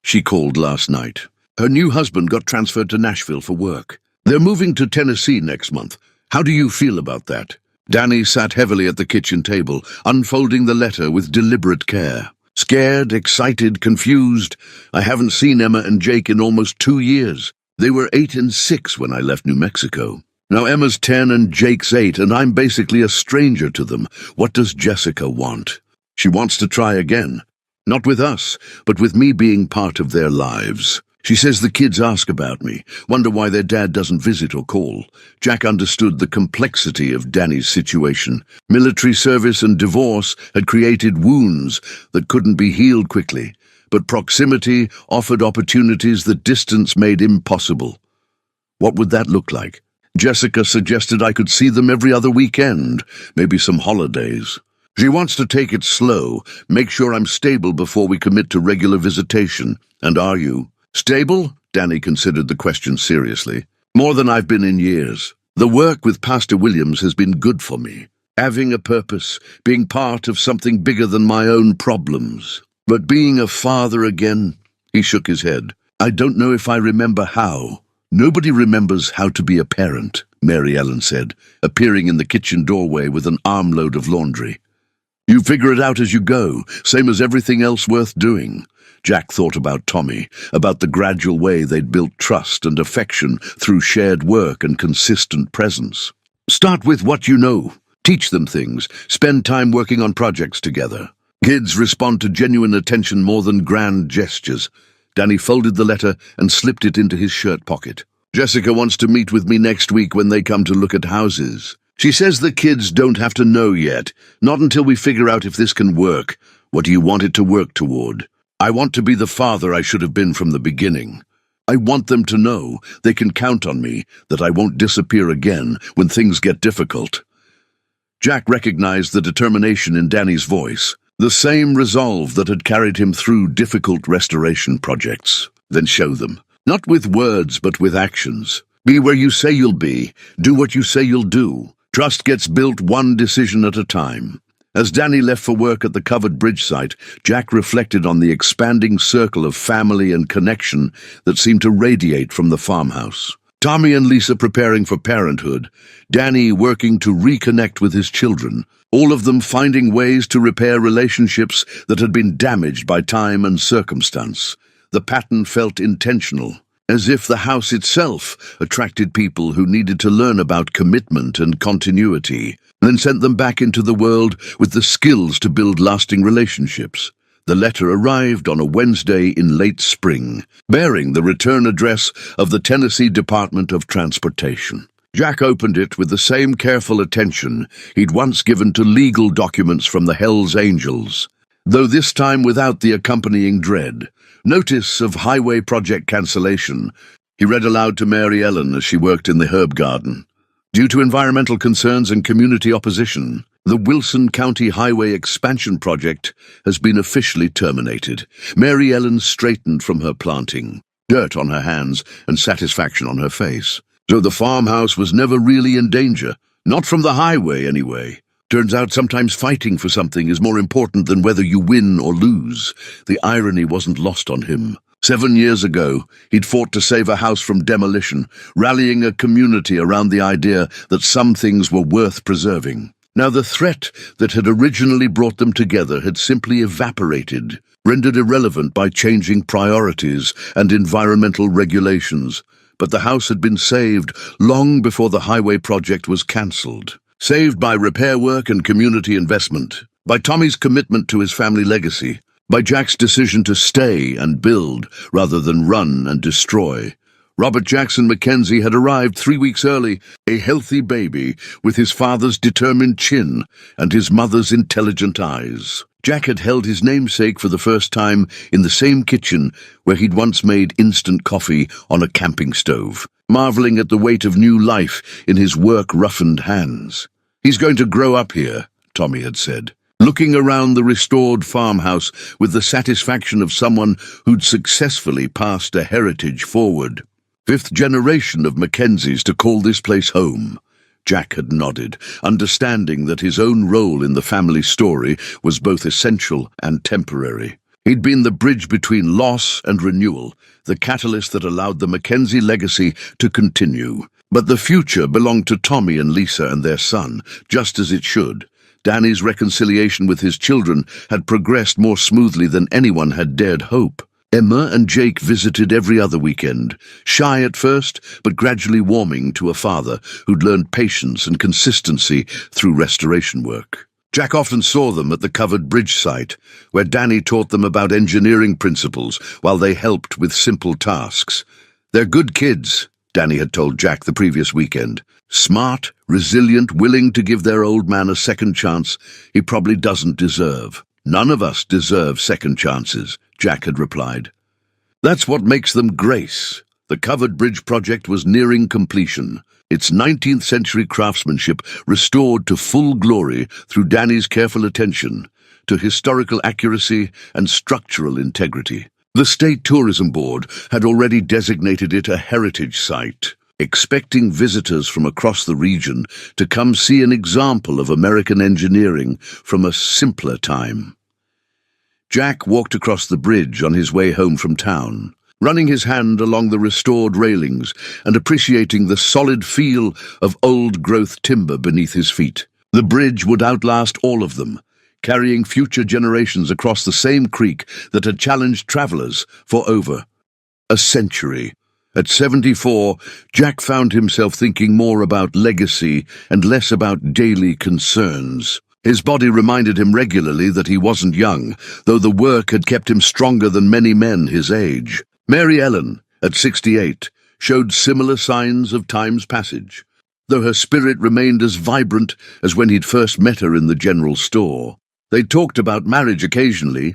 "She called last night. Her new husband got transferred to Nashville for work. They're moving to Tennessee next month. How do you feel about that? Danny sat heavily at the kitchen table, unfolding the letter with deliberate care. Scared, excited, confused. I haven't seen Emma and Jake in almost 2 years. They were 8 and 6 when I left New Mexico. Now Emma's 10 and Jake's 8, and I'm basically a stranger to them. What does Jessica want? She wants to try again. Not with us, but with me being part of their lives. She says the kids ask about me, wonder why their dad doesn't visit or call. Jack understood the complexity of Danny's situation. Military service and divorce had created wounds that couldn't be healed quickly, but proximity offered opportunities that distance made impossible. What would that look like? Jessica suggested I could see them every other weekend, maybe some holidays. She wants to take it slow, make sure I'm stable before we commit to regular visitation. And are you? Stable? Danny considered the question seriously. More than I've been in years. The work with Pastor Williams has been good for me. Having a purpose, being part of something bigger than my own problems. But being a father again, he shook his head. I don't know if I remember how. Nobody remembers how to be a parent, Mary Ellen said, appearing in the kitchen doorway with an armload of laundry. You figure it out as you go, same as everything else worth doing. Jack thought about Tommy, about the gradual way they'd built trust and affection through shared work and consistent presence. Start with what you know. Teach them things. Spend time working on projects together. Kids respond to genuine attention more than grand gestures. Danny folded the letter and slipped it into his shirt pocket. Jessica wants to meet with me next week when they come to look at houses. She says the kids don't have to know yet, not until we figure out if this can work. What do you want it to work toward? I want to be the father I should have been from the beginning. I want them to know they can count on me, that I won't disappear again when things get difficult. Jack recognized the determination in Danny's voice, the same resolve that had carried him through difficult restoration projects. Then show them, not with words but with actions. Be where you say you'll be, do what you say you'll do. Trust gets built one decision at a time. As Danny left for work at the covered bridge site, Jack reflected on the expanding circle of family and connection that seemed to radiate from the farmhouse. Tommy and Lisa preparing for parenthood, Danny working to reconnect with his children, all of them finding ways to repair relationships that had been damaged by time and circumstance. The pattern felt intentional, as if the house itself attracted people who needed to learn about commitment and continuity, then sent them back into the world with the skills to build lasting relationships. The letter arrived on a Wednesday in late spring, bearing the return address of the Tennessee Department of Transportation. Jack opened it with the same careful attention he'd once given to legal documents from the Hells Angels, though this time without the accompanying dread. Notice of highway project cancellation, he read aloud to Mary Ellen as she worked in the herb garden. Due to environmental concerns and community opposition, the Wilson County Highway Expansion Project has been officially terminated. Mary Ellen straightened from her planting, dirt on her hands and satisfaction on her face. So the farmhouse was never really in danger, not from the highway anyway. Turns out sometimes fighting for something is more important than whether you win or lose. The irony wasn't lost on him. 7 years ago, he'd fought to save a house from demolition, rallying a community around the idea that some things were worth preserving. Now the threat that had originally brought them together had simply evaporated, rendered irrelevant by changing priorities and environmental regulations. But the house had been saved long before the highway project was cancelled. Saved by repair work and community investment, by Tommy's commitment to his family legacy, by Jack's decision to stay and build rather than run and destroy. Robert Jackson Mackenzie had arrived 3 weeks early, a healthy baby with his father's determined chin and his mother's intelligent eyes. Jack had held his namesake for the first time in the same kitchen where he'd once made instant coffee on a camping stove, marveling at the weight of new life in his work-roughened hands. He's going to grow up here, Tommy had said, looking around the restored farmhouse with the satisfaction of someone who'd successfully passed a heritage forward. 5th generation of Mackenzies to call this place home. Jack had nodded, understanding that his own role in the family story was both essential and temporary. He'd been the bridge between loss and renewal, the catalyst that allowed the Mackenzie legacy to continue. But the future belonged to Tommy and Lisa and their son, just as it should. Danny's reconciliation with his children had progressed more smoothly than anyone had dared hope. Emma and Jake visited every other weekend, shy at first, but gradually warming to a father who'd learned patience and consistency through restoration work. Jack often saw them at the covered bridge site, where Danny taught them about engineering principles while they helped with simple tasks. "They're good kids," Danny had told Jack the previous weekend. "Smart, resilient, willing to give their old man a second chance he probably doesn't deserve." "None of us deserve second chances," Jack had replied. "That's what makes them grace." The covered bridge project was nearing completion, its 19th century craftsmanship restored to full glory through Danny's careful attention to historical accuracy and structural integrity. The State Tourism Board had already designated it a heritage site, expecting visitors from across the region to come see an example of American engineering from a simpler time. Jack walked across the bridge on his way home from town, running his hand along the restored railings and appreciating the solid feel of old-growth timber beneath his feet. The bridge would outlast all of them, carrying future generations across the same creek that had challenged travelers for over a century. At 74, Jack found himself thinking more about legacy and less about daily concerns. His body reminded him regularly that he wasn't young, though the work had kept him stronger than many men his age. Mary Ellen, at 68, showed similar signs of time's passage, though her spirit remained as vibrant as when he'd first met her in the general store. They talked about marriage occasionally,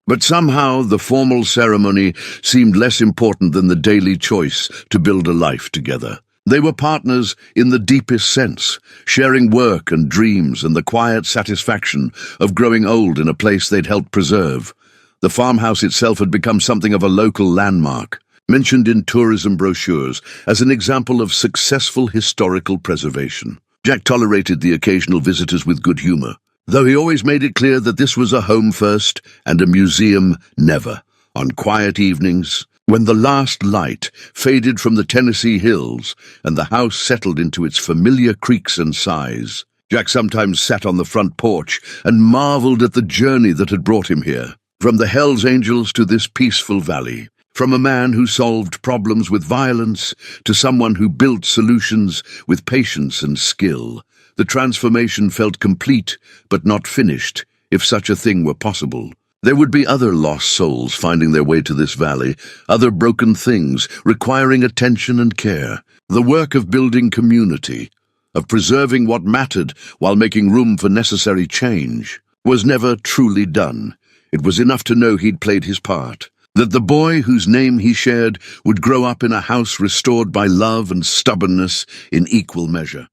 but somehow the formal ceremony seemed less important than the daily choice to build a life together. They were partners in the deepest sense, sharing work and dreams and the quiet satisfaction of growing old in a place they'd helped preserve. The farmhouse itself had become something of a local landmark, mentioned in tourism brochures as an example of successful historical preservation. Jack tolerated the occasional visitors with good humor, though he always made it clear that this was a home first and a museum never. On quiet evenings, when the last light faded from the Tennessee hills and the house settled into its familiar creaks and sighs, Jack sometimes sat on the front porch and marveled at the journey that had brought him here. From the Hells Angels to this peaceful valley, from a man who solved problems with violence to someone who built solutions with patience and skill, the transformation felt complete but not finished, if such a thing were possible. There would be other lost souls finding their way to this valley, other broken things requiring attention and care. The work of building community, of preserving what mattered while making room for necessary change, was never truly done. It was enough to know he'd played his part, that the boy whose name he shared would grow up in a house restored by love and stubbornness in equal measure.